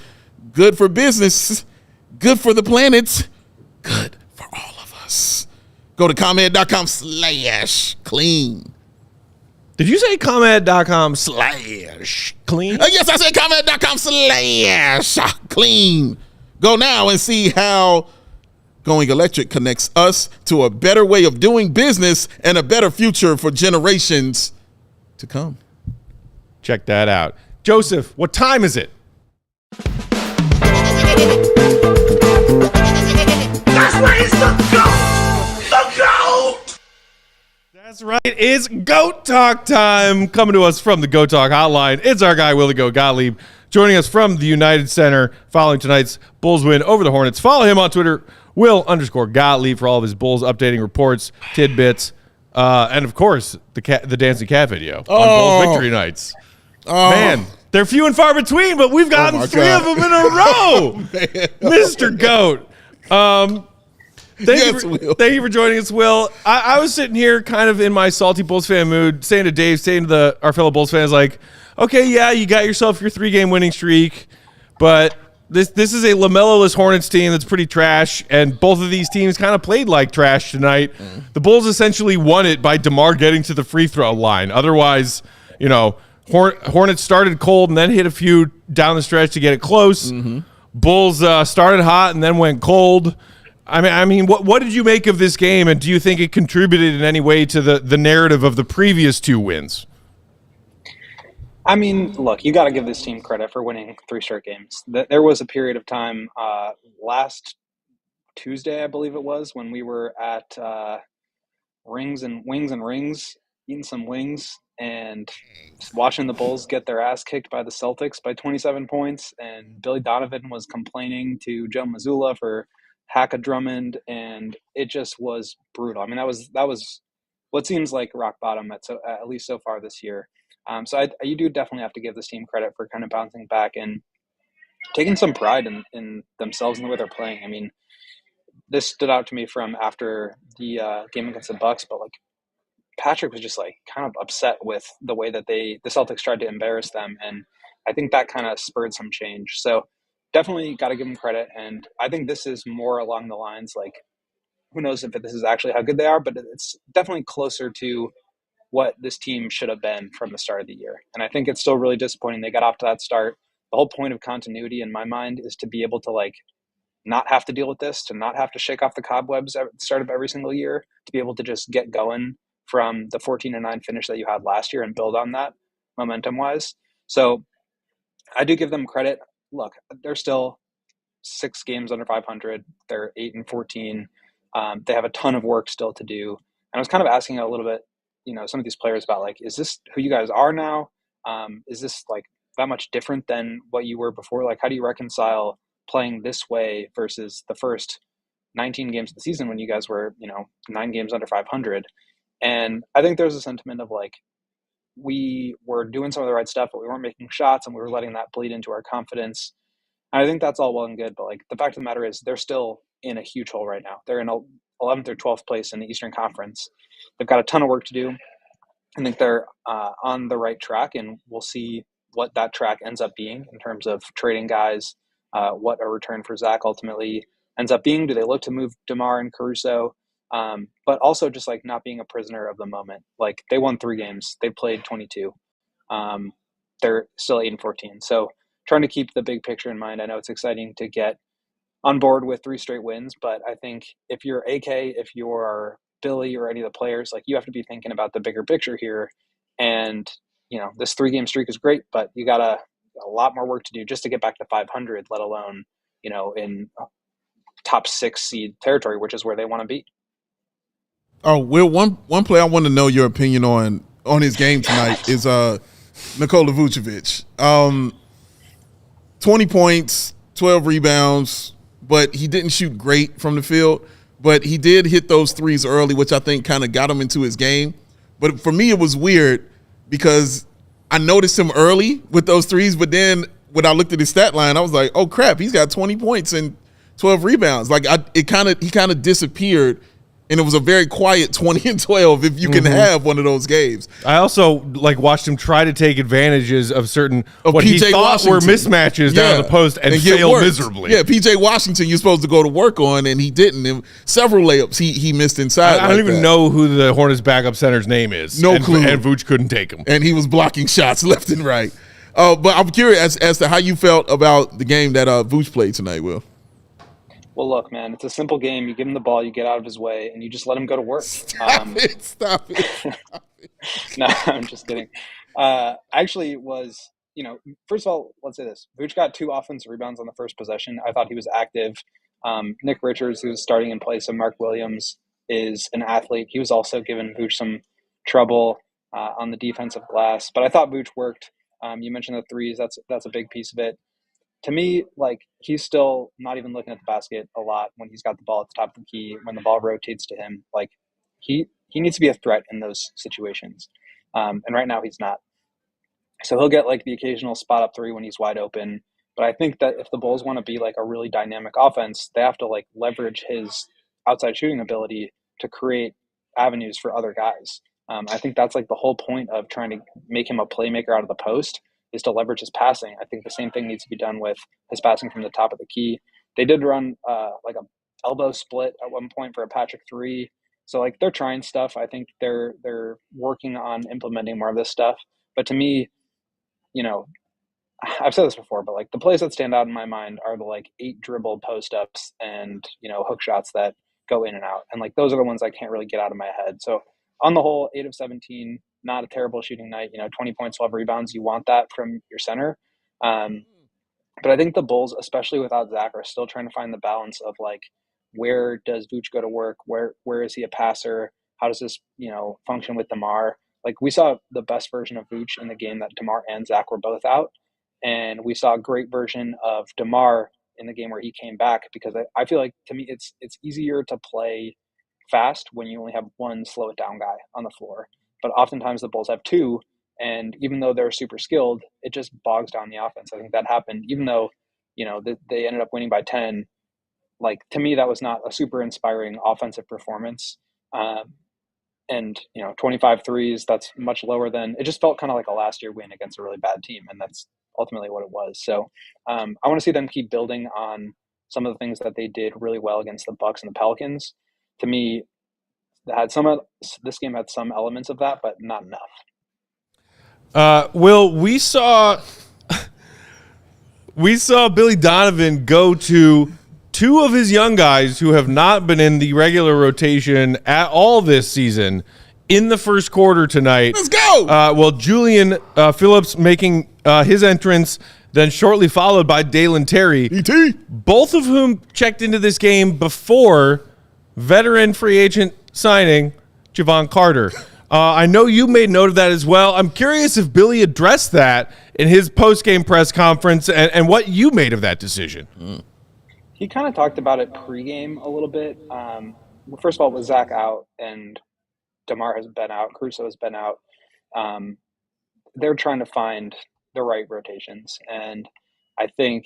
Good for business, good for the planet, good for all of us. Go to ComEd.com/clean. Did you say ComEd.com/clean? Yes, I said ComEd.com/clean. Go now and see how going electric connects us to a better way of doing business and a better future for generations to come. Check that out. Joseph, what time is it? That's where it's the GOAT! The GOAT! That's right. It's GOAT Talk time. Coming to us from the GOAT Talk hotline, it's our guy, Willie Goat Gottlieb, joining us from the United Center following tonight's Bulls win over the Hornets. Follow him on Twitter, Will_Gottlieb, for all of his Bulls updating reports, tidbits, and, of course, the Dancing Cat video on Bulls victory nights. Man, they're few and far between, but we've gotten three of them in a row. Mr. GOAT. Thank you for joining us, Will. I was sitting here kind of in my salty Bulls fan mood, saying to Dave, saying to our fellow Bulls fans, like, okay, yeah, you got yourself your 3-game winning streak, but this is a LaMelo-less Hornets team that's pretty trash, and both of these teams kind of played like trash tonight. The Bulls essentially won it by DeMar getting to the free throw line. Otherwise, you know, Hornets started cold and then hit a few down the stretch to get it close. Bulls started hot and then went cold. I mean, what did you make of this game, and do you think it contributed in any way to the narrative of the previous 2 wins? I mean, look, you got to give this team credit for winning 3 straight games. There was a period of time last Tuesday, I believe it was, when we were at Wings and Rings, eating some wings, and watching the Bulls get their ass kicked by the Celtics by 27 points, and Billy Donovan was complaining to Joe Mazzulla for Hacka Drummond, and it just was brutal. I mean, that was what seems like rock bottom at least so far this year. So you do definitely have to give this team credit for kind of bouncing back and taking some pride in themselves and the way they're playing. I mean, this stood out to me from after the game against the Bucks, but like Patrick was just like kind of upset with the way that the Celtics tried to embarrass them, and I think that kind of spurred some change. So definitely got to give them credit, and I think this is more along the lines like, who knows if this is actually how good they are, but it's definitely closer to what this team should have been from the start of the year. And I think it's still really disappointing they got off to that start. The whole point of continuity in my mind is to be able to like not have to deal with this, to not have to shake off the cobwebs at the start of every single year, to be able to just get going from the 14-9 finish that you had last year and build on that momentum-wise. So I do give them credit. Look, they're still 6 games under 500. They're 8-14. They have a ton of work still to do. And I was kind of asking a little bit, you know, some of these players about like, is this who you guys are now? Is this like that much different than what you were before? Like, how do you reconcile playing this way versus the first 19 games of the season when you guys were, you know, 9 games under 500? And I think there's a sentiment of like, we were doing some of the right stuff, but we weren't making shots, and we were letting that bleed into our confidence. And I think that's all well and good, but like the fact of the matter is they're still in a huge hole right now. They're in 11th or 12th place in the Eastern Conference. They've got a ton of work to do. I think they're on the right track, and we'll see what that track ends up being in terms of trading guys, what a return for Zach ultimately ends up being. Do they look to move DeMar and Caruso? But also just like not being a prisoner of the moment. Like they won 3 games. They played 22. They're still 8-14. So trying to keep the big picture in mind. I know it's exciting to get on board with 3 straight wins, but I think if you're AK, if you're Billy or any of the players, like you have to be thinking about the bigger picture here. And, you know, this 3-game streak is great, but you got a lot more work to do just to get back to 500, let alone, you know, in top 6 seed territory, which is where they want to be. Oh, Will, one play I want to know your opinion on his game tonight is Nikola Vucevic. 20 points, 12 rebounds, but he didn't shoot great from the field. But he did hit those threes early, which I think kind of got him into his game. But for me, it was weird because I noticed him early with those threes, but then when I looked at his stat line, I was like, oh crap, he's got 20 points and 12 rebounds. Like he kind of disappeared. And it was a very quiet 20 and 12 if you can have one of those games. I also like watched him try to take advantages of certain what he PJ thought were mismatches down the post and failed miserably. Yeah, PJ Washington you're supposed to go to work on, and he didn't. And several layups he missed inside. I don't even know who the Hornets backup center's name is. No clue. And Vooch couldn't take him. And he was blocking shots left and right. But I'm curious as to how you felt about the game that Vooch played tonight, Will. Well, look, man, it's a simple game. You give him the ball, you get out of his way, and you just let him go to work. Stop it. No, I'm just kidding. Actually was, you know, first of all, let's say this. Vooch got 2 offensive rebounds on the first possession. I thought he was active. Nick Richards, who's starting in place of Mark Williams, is an athlete. He was also giving Vooch some trouble on the defensive glass. But I thought Vooch worked. You mentioned the threes. That's a big piece of it. To me, like, he's still not even looking at the basket a lot when he's got the ball at the top of the key, when the ball rotates to him. Like, he needs to be a threat in those situations. And right now he's not. So he'll get like the occasional spot up three when he's wide open. But I think that if the Bulls want to be like a really dynamic offense, they have to like leverage his outside shooting ability to create avenues for other guys. I think that's like the whole point of trying to make him a playmaker out of the post, is to leverage his passing. I think the same thing needs to be done with his passing from the top of the key. They did run like a elbow split at one point for a Patrick three. So like they're trying stuff. I think they're working on implementing more of this stuff. But to me, you know, I've said this before, but like the plays that stand out in my mind are the like 8 dribble post ups and, you know, hook shots that go in and out. And like those are the ones I can't really get out of my head. So on the whole, 8 of 17, not a terrible shooting night, you know, 20 points, 12 rebounds. You want that from your center. But I think the Bulls, especially without Zach, are still trying to find the balance of like, where does Vooch go to work? Where is he a passer? How does this, you know, function with DeMar? Like we saw the best version of Vooch in the game that DeMar and Zach were both out. And we saw a great version of DeMar in the game where he came back, because I feel like, to me, it's easier to play fast when you only have one slow it down guy on the floor. But oftentimes the Bulls have 2, and even though they're super skilled, it just bogs down the offense. I think that happened, even though, you know, they ended up winning by 10. Like, to me, that was not a super inspiring offensive performance. And, you know, 25 threes, that's much lower than – it just felt kind of like a last year win against a really bad team, and that's ultimately what it was. So I want to see them keep building on some of the things that they did really well against the Bucks and the Pelicans. To me, this game had some elements of that, but not enough. Will, we saw Billy Donovan go to 2 of his young guys who have not been in the regular rotation at all this season in the first quarter tonight. Let's go! Well, Julian Phillips making his entrance, then shortly followed by Dalen Terry. E.T. Both of whom checked into this game before veteran free agent signing Javon Carter. I know you made note of that as well. I'm curious if Billy addressed that in his post-game press conference and what you made of that decision. He kind of talked about it pregame a little bit. First of all, with Zach out and DeMar has been out, Caruso has been out, they're trying to find the right rotations. And I think,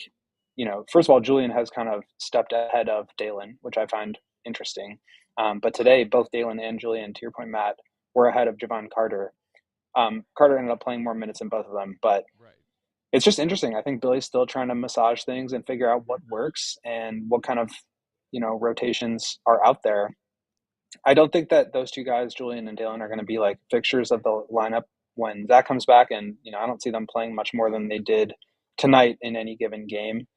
you know, first of all, Julian has kind of stepped ahead of Dalen, which I find interesting. But today, both Dalen and Julian, to your point, Matt, were ahead of Javon Carter. Carter ended up playing more minutes than both of them, but it's just interesting. I think Billy's still trying to massage things and figure out what works and what kind of, you know, rotations are out there. I don't think that those 2 guys, Julian and Dalen, are going to be like fixtures of the lineup when Zach comes back. And, you know, I don't see them playing much more than they did tonight in any given game.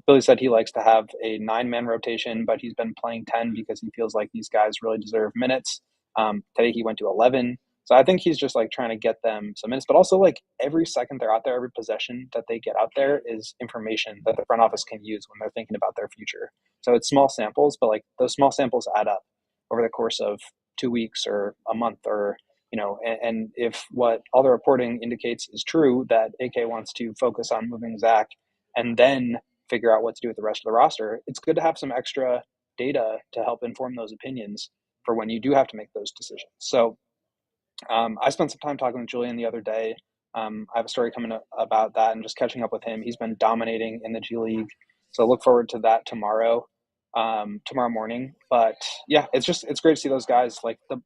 Billy said he likes to have a 9-man rotation, but he's been playing 10 because he feels like these guys really deserve minutes. Today he went to 11. So I think he's just like trying to get them some minutes, but also like every second they're out there, every possession that they get out there is information that the front office can use when they're thinking about their future. So it's small samples, but like those small samples add up over the course of 2 weeks or a month, or, you know, and if what all the reporting indicates is true, that AK wants to focus on moving Zach and then figure out what to do with the rest of the roster, it's good to have some extra data to help inform those opinions for when you do have to make those decisions. So I spent some time talking with Julian the other day. I have a story coming up about that and just catching up with him. He's been dominating in the G League. So look forward to that tomorrow morning. But yeah, it's great to see those guys. Like if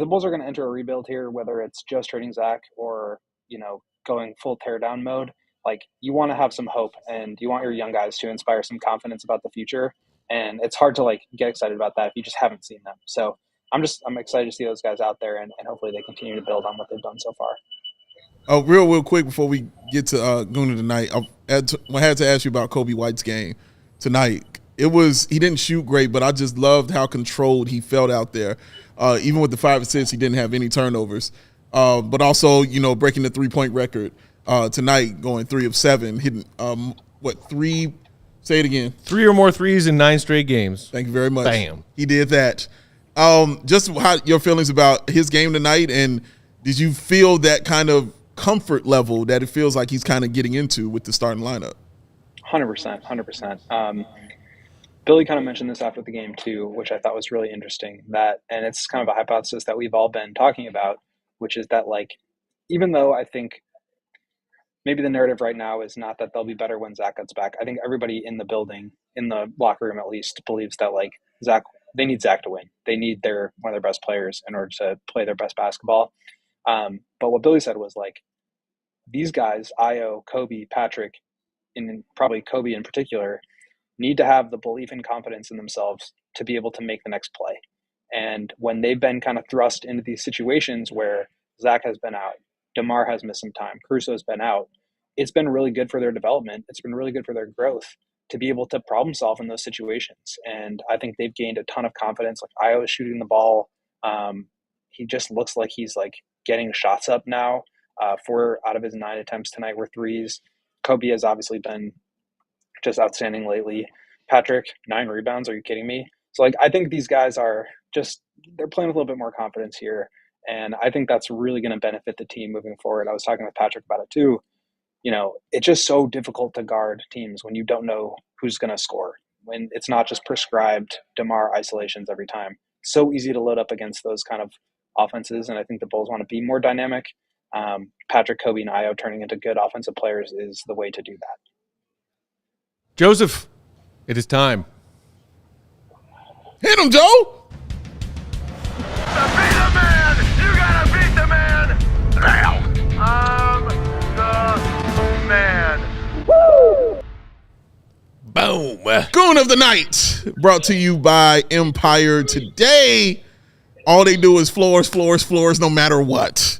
the Bulls are going to enter a rebuild here, whether it's just trading Zach or, you know, going full teardown mode, like you want to have some hope and you want your young guys to inspire some confidence about the future. And it's hard to like get excited about that if you just haven't seen them. So I'm excited to see those guys out there, and hopefully they continue to build on what they've done so far. Real quick before we get to Goon tonight, I had to ask you about Coby White's game tonight. He didn't shoot great, but I just loved how controlled he felt out there. Even with the 5 assists, he didn't have any turnovers. But also, you know, breaking the 3-point record tonight, going 3 of 7, hitting 3? Say it again. 3 or more threes in 9 straight games. Thank you very much. Bam. He did that. Just how your feelings about his game tonight, and did you feel that kind of comfort level that it feels like he's kind of getting into with the starting lineup? 100%. Billy kind of mentioned this after the game too, which I thought was really interesting. And it's kind of a hypothesis that we've all been talking about, which is that like, even though I think maybe the narrative right now is not that they'll be better when Zach gets back. I think everybody in the building, in the locker room at least, believes that like they need Zach to win. They need one of their best players in order to play their best basketball. But what Billy said was like, these guys, Io, Coby, Patrick, and probably Coby in particular, need to have the belief and confidence in themselves to be able to make the next play. And when they've been kind of thrust into these situations where Zach has been out, DeMar has missed some time, Caruso's been out, it's been really good for their development. It's been really good for their growth to be able to problem solve in those situations. And I think they've gained a ton of confidence. Like Io is shooting the ball. He just looks like he's like getting shots up now. 4 out of his 9 attempts tonight were threes. Coby has obviously been just outstanding lately. Patrick, 9 rebounds. Are you kidding me? So like, I think these guys they're playing with a little bit more confidence here. And I think that's really going to benefit the team moving forward. I was talking with Patrick about it too. You know, it's just so difficult to guard teams when you don't know who's going to score, when it's not just prescribed DeMar isolations every time. So easy to load up against those kind of offenses. And I think the Bulls want to be more dynamic. Patrick, Coby, and Io turning into good offensive players is the way to do that. Joseph, it is time. Hit him, Joe. To be the man, you gotta beat the man. Now, I'm the man. Woo! Boom. Goon of the night, brought to you by Empire Today. All they do is floors, no matter what.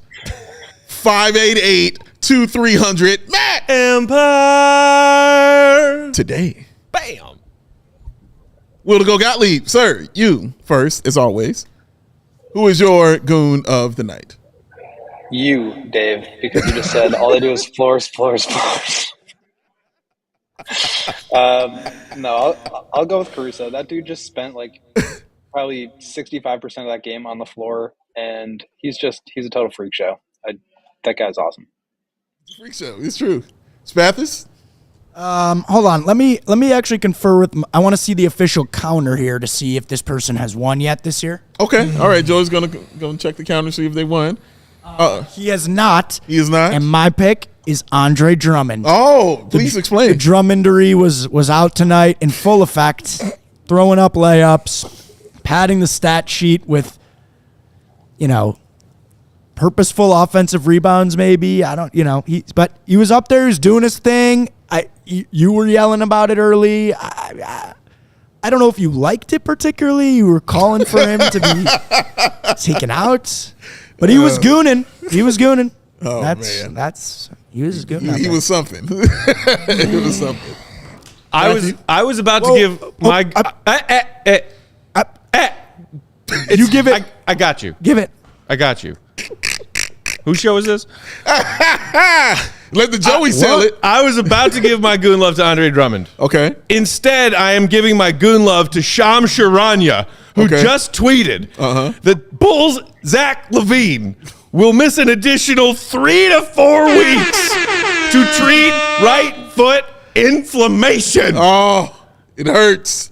588-2300. Matt. Empire Today. Bam. Will to go Gottlieb. Sir, you first, as always. Who is your Goon of the night? You, Dave, because you just said all they do is floors. No, I'll go with Caruso. That dude just spent like probably 65% of that game on the floor, and he's a total freak show. That guy's awesome. Freak show. It's true. Spathis? Hold on. Let me actually confer with. I want to see the official counter here to see if this person has won yet this year. Okay. All right. Joe's gonna check the counter, see if they won. He has not. He is not. And my pick is Andre Drummond. Oh, please explain. The Drummondery was out tonight in full effect, throwing up layups, padding the stat sheet with, purposeful offensive rebounds. Maybe but he was up there. He was doing his thing. You were yelling about it early. I don't know if you liked it particularly. You were calling for him to be taken out, but he was gooning. He was gooning. Oh, man. He was good. He was something. He was something. I was about to give my. You give it. I got you. Give it. I got you. Whose show is this? Let the Joey sell it. I was about to give my goon love to Andre Drummond. Okay. Instead, I am giving my goon love to Sham Charania, who just tweeted that Bulls Zach LaVine will miss an additional 3 to 4 weeks to treat right foot inflammation. Oh, it hurts.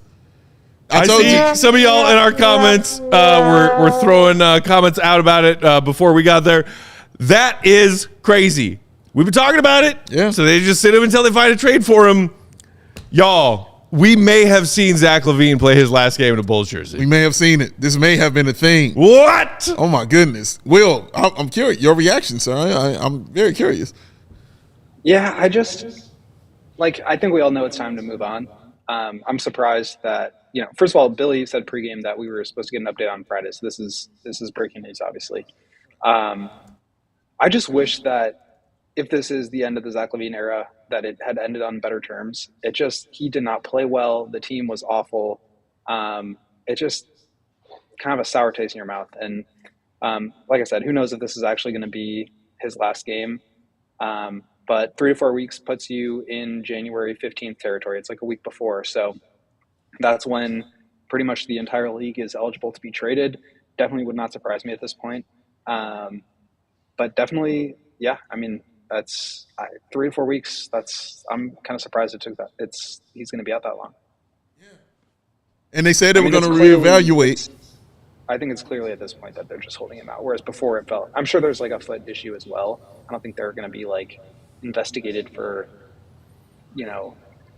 I told see you. some of y'all in our comments were throwing comments out about it before we got there. That is crazy. We've been talking about it. Yeah. So they just sit him until they find a trade for him. Y'all, we may have seen Zach LaVine play his last game in a Bulls jersey. We may have seen it. This may have been a thing. What? Oh, my goodness. Will, I'm curious. Your reaction, sir. I'm very curious. Yeah, I think we all know it's time to move on. I'm surprised that, first of all, Billy said pregame that we were supposed to get an update on Friday. So this is breaking news, obviously. I just wish that if this is the end of the Zach LaVine era, that it had ended on better terms. He did not play well. The team was awful. It just kind of a sour taste in your mouth. And like I said, who knows if this is actually going to be his last game. But 3 to 4 weeks puts you in January 15th territory. It's like a week before. So that's when pretty much the entire league is eligible to be traded. Definitely would not surprise me at this point. But definitely, yeah, I mean, that's 3 to 4 weeks. I'm kind of surprised it took that. He's going to be out that long. And they said they were going to reevaluate. I think it's clearly at this point that they're just holding him out. Whereas before it felt, I'm sure there's like a foot issue as well. I don't think they're going to be like investigated for,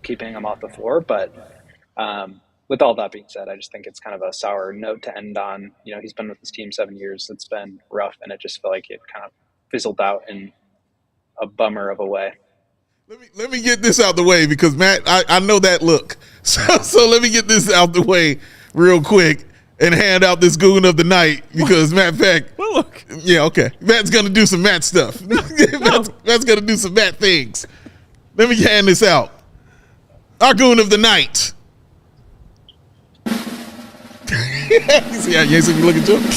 keeping him off the floor. But with all that being said, I just think it's kind of a sour note to end on. He's been with this team 7 years. It's been rough, and it just felt like it kind of fizzled out in a bummer of a way. Let me get this out the way because Matt, I know that look. So let me get this out the way real quick and hand out this goon of the night because Matt Peck. Well, look. Yeah, okay. Matt's gonna do some Matt stuff. Matt's gonna do some Matt things. Let me hand this out. Our goon of the night. See how you see me looking to him?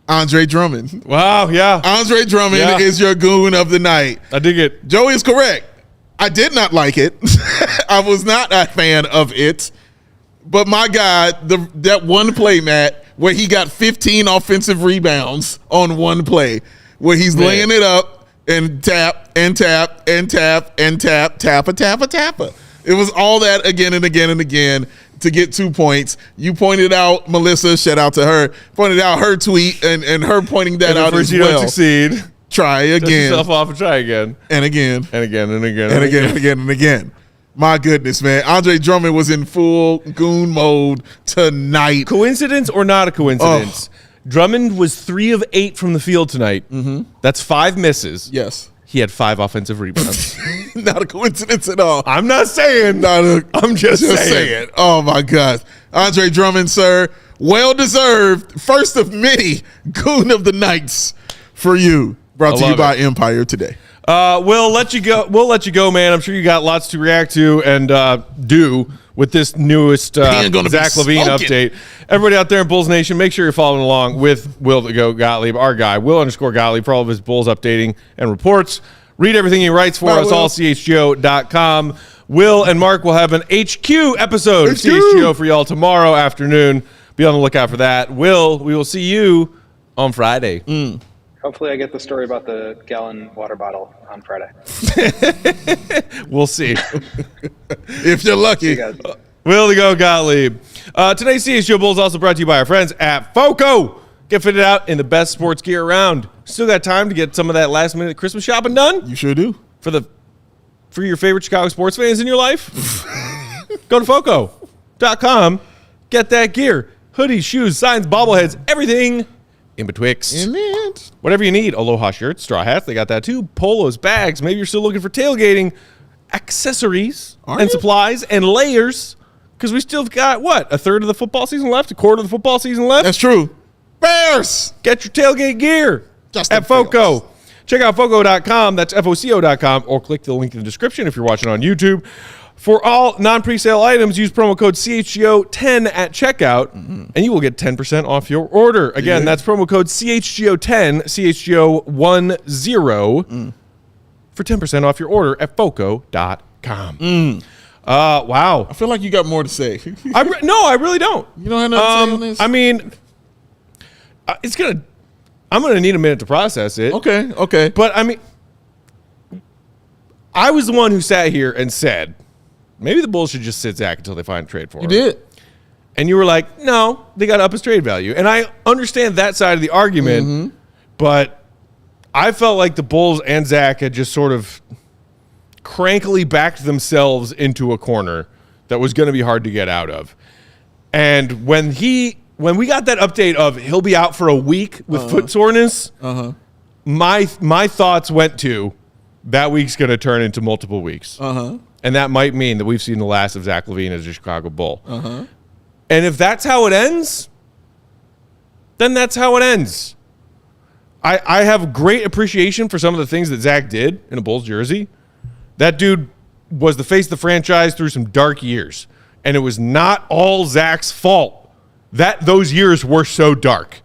Andre Drummond. Wow, yeah. Andre Drummond is your goon of the night. I dig it. Joey is correct. I did not like it. I was not a fan of it. But my God, that one play, Matt, where he got 15 offensive rebounds on one play, where he's laying it up and tap and tap and tap and tap, tappa. It was all that again and again and again to get 2 points. You pointed out, Melissa, shout out to her, pointed out her tweet and her pointing that out as well. Don't succeed. Try again. Dust yourself off and try again. And again. And again and again. And again and again and again. My goodness, man. Andre Drummond was in full goon mode tonight. Coincidence or not a coincidence? Drummond was 3 of 8 from the field tonight. Mm-hmm. That's 5 misses. Yes. He had 5 offensive rebounds. Not a coincidence at all. I'm not saying. I'm just saying. Oh, my God. Andre Drummond, sir. Well-deserved. First of many goon of the nights for you. Brought to you by Empire Today. We'll let you go. We'll let you go, man. I'm sure you got lots to react to and do with this newest Zach LaVine update. Everybody out there in Bulls Nation, make sure you're following along with Will the Go Gottlieb, our guy, Will_Gottlieb, for all of his Bulls updating and reports. Read everything he writes for us, allchgo.com. Will and Mark will have an HQ episode of CHGO for y'all tomorrow afternoon. Be on the lookout for that. Will, we will see you on Friday. Hopefully I get the story about the gallon water bottle on Friday. We'll see. If you're lucky. Will the Go Gottlieb. Today's CHGO Bulls also brought to you by our friends at FOCO. Get fitted out in the best sports gear around. Still got time to get some of that last minute Christmas shopping done? You sure do. For your favorite Chicago sports fans in your life? Go to FOCO.com. Get that gear. Hoodies, shoes, signs, bobbleheads, everything in betwixt. Whatever you need. Aloha shirts, straw hats, they got that too. Polos, bags. Maybe you're still looking for tailgating accessories supplies and layers because we still got, a third of the football season left? A quarter of the football season left? That's true. Bears! Get your tailgate gear at FOCO. Check out FOCO.com. That's FOCO.com. Or click the link in the description if you're watching on YouTube. For all non-presale items, use promo code CHGO10 at checkout, and you will get 10% off your order. Again, that's promo code CHGO10, CHGO10, for 10% off your order at FOCO.com. Wow. I feel like you got more to say. No, I really don't. You don't have nothing to say on this? I mean, I'm going to need a minute to process it. Okay. But, I mean, I was the one who sat here and said, maybe the Bulls should just sit Zach until they find a trade for him. You did. And you were like, no, they got to up his trade value. And I understand that side of the argument, but I felt like the Bulls and Zach had just sort of crankily backed themselves into a corner that was going to be hard to get out of. And when we got that update of he'll be out for a week with foot soreness, my thoughts went to that week's going to turn into multiple weeks. And that might mean that we've seen the last of Zach LaVine as a Chicago Bull. And if that's how it ends, then that's how it ends. I have great appreciation for some of the things that Zach did in a Bulls jersey. That dude was the face of the franchise through some dark years. And it was not all Zach's fault that those years were so dark.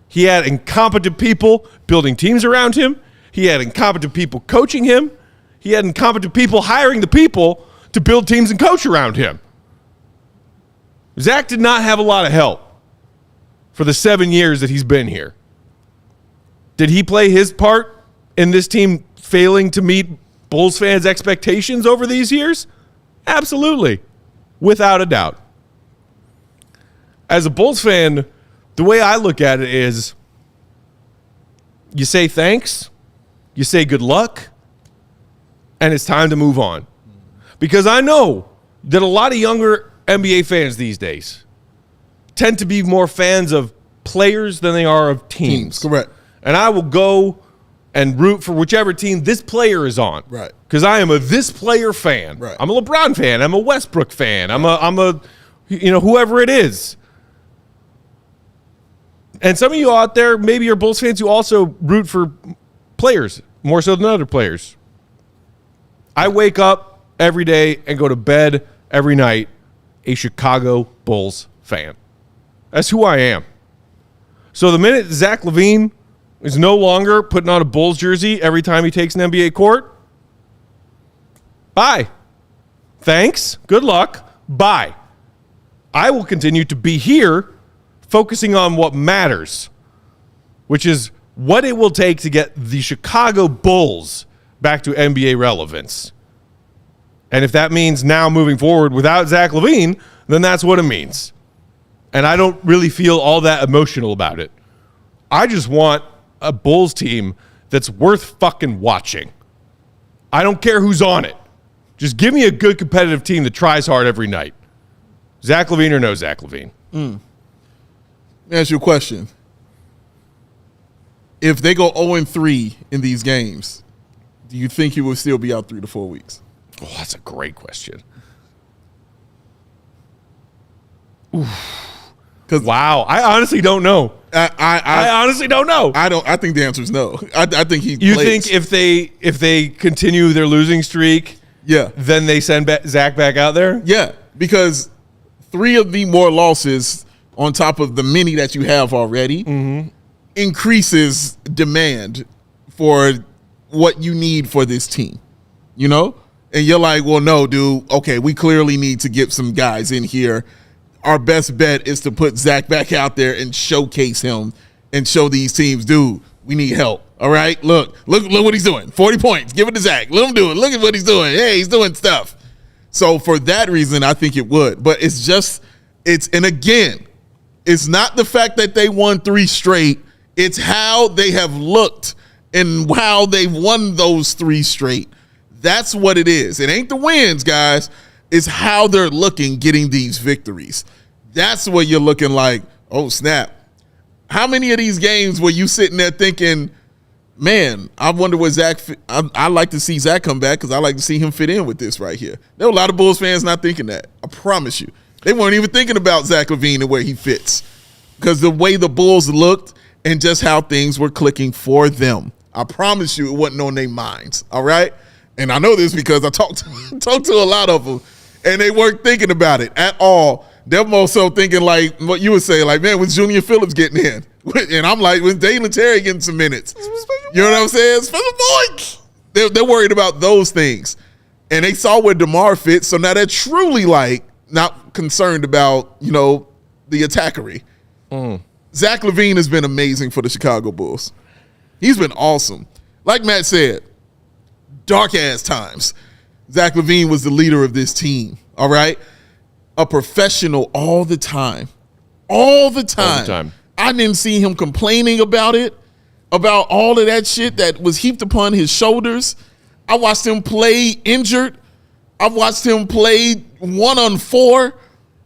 He had incompetent people building teams around him. He had incompetent people coaching him. He had incompetent people hiring the people to build teams and coach around him. Zach did not have a lot of help for the 7 years that he's been here. Did he play his part in this team failing to meet Bulls fans' expectations over these years? Absolutely. Without a doubt. As a Bulls fan, the way I look at it is you say thanks, you say good luck, and it's time to move on. Because I know that a lot of younger NBA fans these days tend to be more fans of players than they are of teams. Correct. And I will go and root for whichever team this player is on. Right. Because I am a this player fan. Right. I'm a LeBron fan. I'm a Westbrook fan. I'm a whoever it is. And some of you out there, maybe you're Bulls fans who also root for players more so than other players. I wake up every day and go to bed every night a Chicago Bulls fan. That's who I am. So the minute Zach LaVine is no longer putting on a Bulls jersey every time he takes an NBA court, bye. Thanks. Good luck. Bye. I will continue to be here focusing on what matters, which is what it will take to get the Chicago Bulls back to NBA relevance. And if that means now moving forward without Zach LaVine, then that's what it means. And I don't really feel all that emotional about it. I just want a Bulls team that's worth fucking watching. I don't care who's on it. Just give me a good competitive team that tries hard every night. Zach LaVine or no Zach LaVine? Let me ask you a question. If they go 0-3 in these games, do you think he will still be out 3 to 4 weeks? Oh, that's a great question. Wow, I honestly don't know. I honestly don't know. I think the answer is no. I think he. You plays. think if they continue their losing streak, Yeah. then they send Zach back out there? Yeah, because 3 of the more losses on top of the many that you have already increases demand for what you need for this team, you know? And you're like, well, no, dude, okay, we clearly need to get some guys in here. Our best bet is to put Zach back out there and showcase him and show these teams, dude, we need help. All right, look what he's doing. 40 points. Give it to Zach. Let him do it. Look at what he's doing. Hey, he's doing stuff. So for that reason, I think it would. But and again, it's not the fact that they won 3 straight. It's how they have looked and how they've won those 3 straight. That's what it is. It ain't the wins, guys. It's how they're looking getting these victories. That's what you're looking like, oh, snap. How many of these games were you sitting there thinking, man, I wonder what Zach – I like to see Zach come back because I like to see him fit in with this right here. There were a lot of Bulls fans not thinking that. I promise you. They weren't even thinking about Zach LaVine and where he fits because the way the Bulls looked and just how things were clicking for them. I promise you it wasn't on their minds, all right? And I know this because I talked to a lot of them, and they weren't thinking about it at all. They're more so thinking like what you would say, like, man, when's Junior Phillips getting in? And I'm like, when's Dalen Terry getting some minutes? You know what I'm saying? Special points. They're worried about those things. And they saw where DeMar fits, so now they're truly like not concerned about, you know, the attackery. Zach LaVine has been amazing for the Chicago Bulls. He's been awesome. Like Matt said, dark-ass times. Zach LaVine was the leader of this team, all right? A professional all the time. All the time. I didn't see him complaining about it, about all of that shit that was heaped upon his shoulders. I watched him play injured. I've watched him play 1-on-4.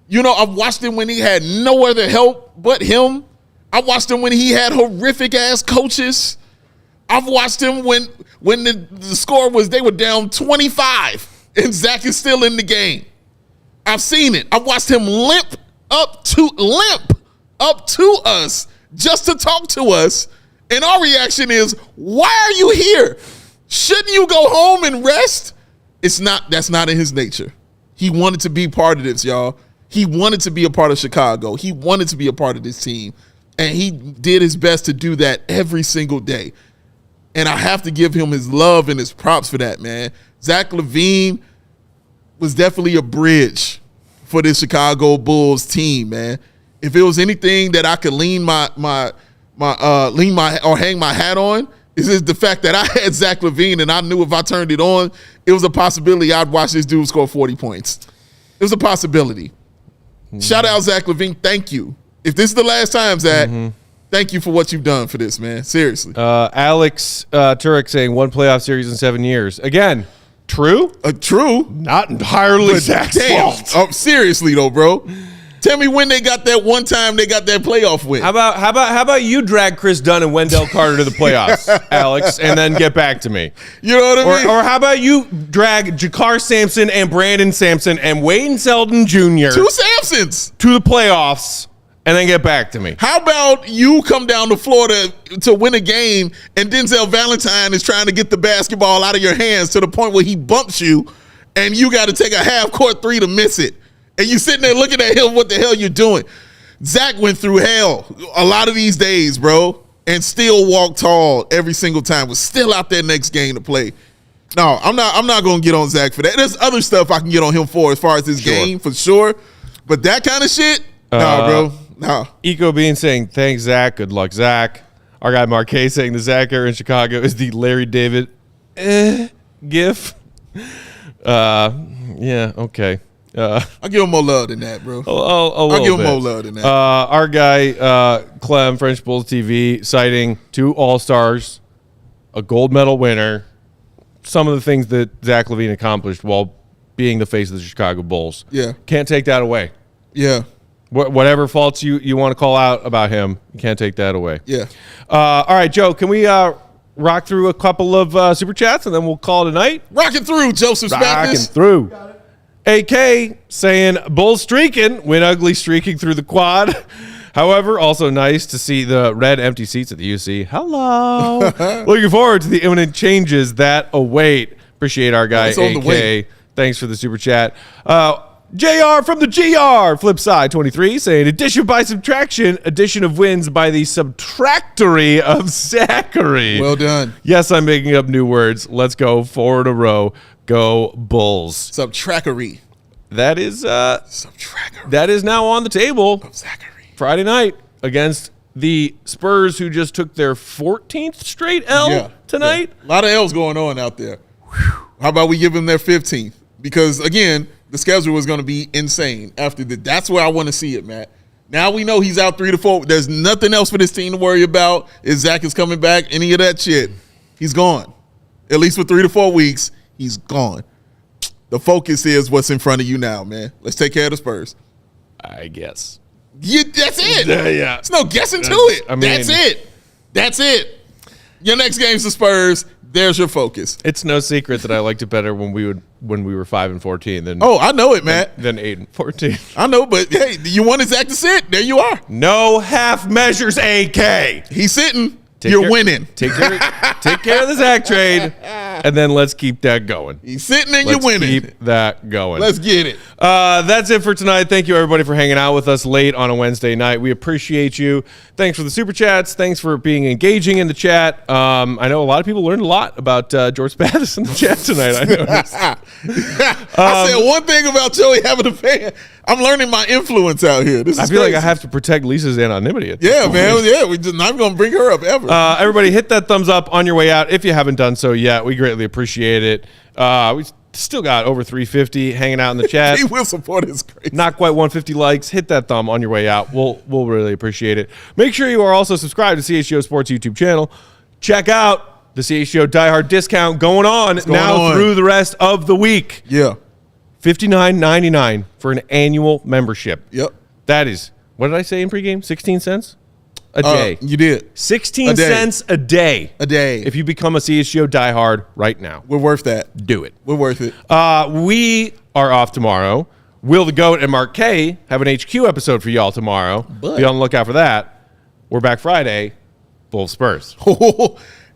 You know, I've watched him when he had no other help but him. I watched him when he had horrific-ass coaches. I've watched him when the score was they were down 25 and Zach is still in the game. I've seen it. I've watched him limp up to us just to talk to us. And our reaction is, why are you here? Shouldn't you go home and rest? That's not in his nature. He wanted to be part of this, y'all. He wanted to be a part of Chicago. He wanted to be a part of this team. And he did his best to do that every single day. And I have to give him his love and his props for that, man. Zach LaVine was definitely a bridge for this Chicago Bulls team, man. If it was anything that I could hang my hat on, is the fact that I had Zach LaVine and I knew if I turned it on, it was a possibility I'd watch this dude score 40 points. It was a possibility. Shout out Zach LaVine. Thank you. If this is the last time, Zach, thank you for what you've done for this, man. Seriously. Alex Turek saying 1 playoff series in 7 years. Again, true? True. Not entirely Zach's fault. Oh, seriously, though, bro. Tell me when they got that one time they got that playoff win. How about you drag Chris Dunn and Wendell Carter to the playoffs, Alex, and then get back to me? You know what I mean? Or how about you drag Jakar Sampson and Brandon Sampson and Wayne Selden Jr. 2 Sampsons to the playoffs and then get back to me? How about you come down to Florida to win a game and Denzel Valentine is trying to get the basketball out of your hands to the point where he bumps you and you got to take a half-court 3 to miss it. And you sitting there looking at him, what the hell you doing? Zach went through hell a lot of these days, bro, and still walked tall every single time. Was still out there next game to play. No, I'm not going to get on Zach for that. There's other stuff I can get on him for as far as this game, for sure. But that kind of shit, no, bro. No. Eco Bean saying, thanks, Zach. Good luck, Zach. Our guy Marquez saying the Zach era in Chicago is the Larry David gif. Yeah, okay. I'll give him more love than that, bro. I'll give him more love than that. Our guy, Clem, French Bulls TV, citing 2 All-Stars, a gold medal winner, some of the things that Zach LaVine accomplished while being the face of the Chicago Bulls. Yeah. Can't take that away. Yeah. Whatever faults you want to call out about him, you can't take that away. Yeah. All right, Joe, can we rock through a couple of Super Chats and then we'll call it a night? Rocking through, Joseph Rocking Spathis. through. AK saying Bulls streaking, win ugly streaking through the quad. However, also nice to see the red empty seats at the UC. Hello. Looking forward to the imminent changes that await. Appreciate our guy, AK. Thanks for the super chat. JR from the GR, flip side 23, saying addition by subtraction, addition of wins by the subtractory of Zachary. Well done. Yes, I'm making up new words. Let's go 4 in a row. Go Bulls. Subtractory. That is Subtractory. that is now on the table. Of Zachary. Friday night against the Spurs, who just took their 14th straight L tonight. Yeah. A lot of L's going on out there. How about we give them their 15th? Because, again, the schedule was going to be insane after that. That's where I want to see it, Matt. Now we know he's out 3 to 4. There's nothing else for this team to worry about. If Zach is coming back, any of that shit, he's gone. At least for 3 to 4 weeks, he's gone. The focus is what's in front of you now, man. Let's take care of the Spurs. I guess. That's it. Yeah. There's no guessing to it. I mean, That's it. Your next game's the Spurs. There's your focus. It's no secret that I liked it better when we were 5 and 14 than I know it, Matt. than 8 and 14. I know, but hey, you wanted Zach to sit. There you are. No half measures, AK. He's sitting. You're winning. Take care of the Zach trade, and then let's keep that going. He's sitting and you're winning. Keep that going. Let's get it. That's it for tonight. Thank you, everybody, for hanging out with us late on a Wednesday night. We appreciate you. Thanks for the super chats. Thanks for being engaging in the chat. I know a lot of people learned a lot about George Spathis in the chat tonight. I noticed. I said one thing about Joey having a fan. I'm learning my influence out here. I feel like I have to protect Lisa's anonymity. Yeah, man. Yeah, we're just not going to bring her up ever. Everybody, hit that thumbs up on your way out if you haven't done so yet. We greatly appreciate it. We still got over 350 hanging out in the chat. He will support his crazy. Not quite 150 likes. Hit that thumb on your way out. We'll really appreciate it. Make sure you are also subscribed to CHGO Sports YouTube channel. Check out the CHGO Die Hard discount going on through the rest of the week. Yeah. $59.99 for an annual membership. Yep. That is, what did I say in pregame? 16 cents a day. You did. 16 cents a day. A day. If you become a CHGO diehard right now. We're worth that. Do it. We're worth it. We are off tomorrow. Will the Goat and Mark K have an HQ episode for y'all tomorrow. But be on the lookout for that. We're back Friday. Bulls Spurs.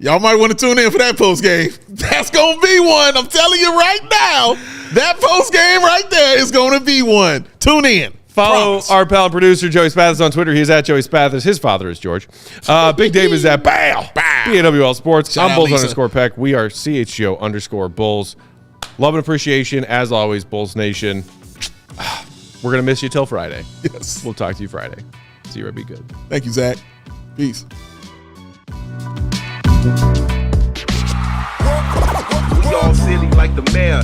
Y'all might want to tune in for that post game. That's going to be one. I'm telling you right now. That post game right there is going to be one. Tune in. Follow our pal and producer, Joey Spathis, on Twitter. He's at Joey Spathis. His father is George. Big Dave is at BAWL Sports. I'm Bulls_Peck. We are CHGO_Bulls. Love and appreciation, as always, Bulls Nation. We're going to miss you till Friday. Yes. We'll talk to you Friday. See you. Be good. Thank you, Zach. Peace. We all silly like the mayor.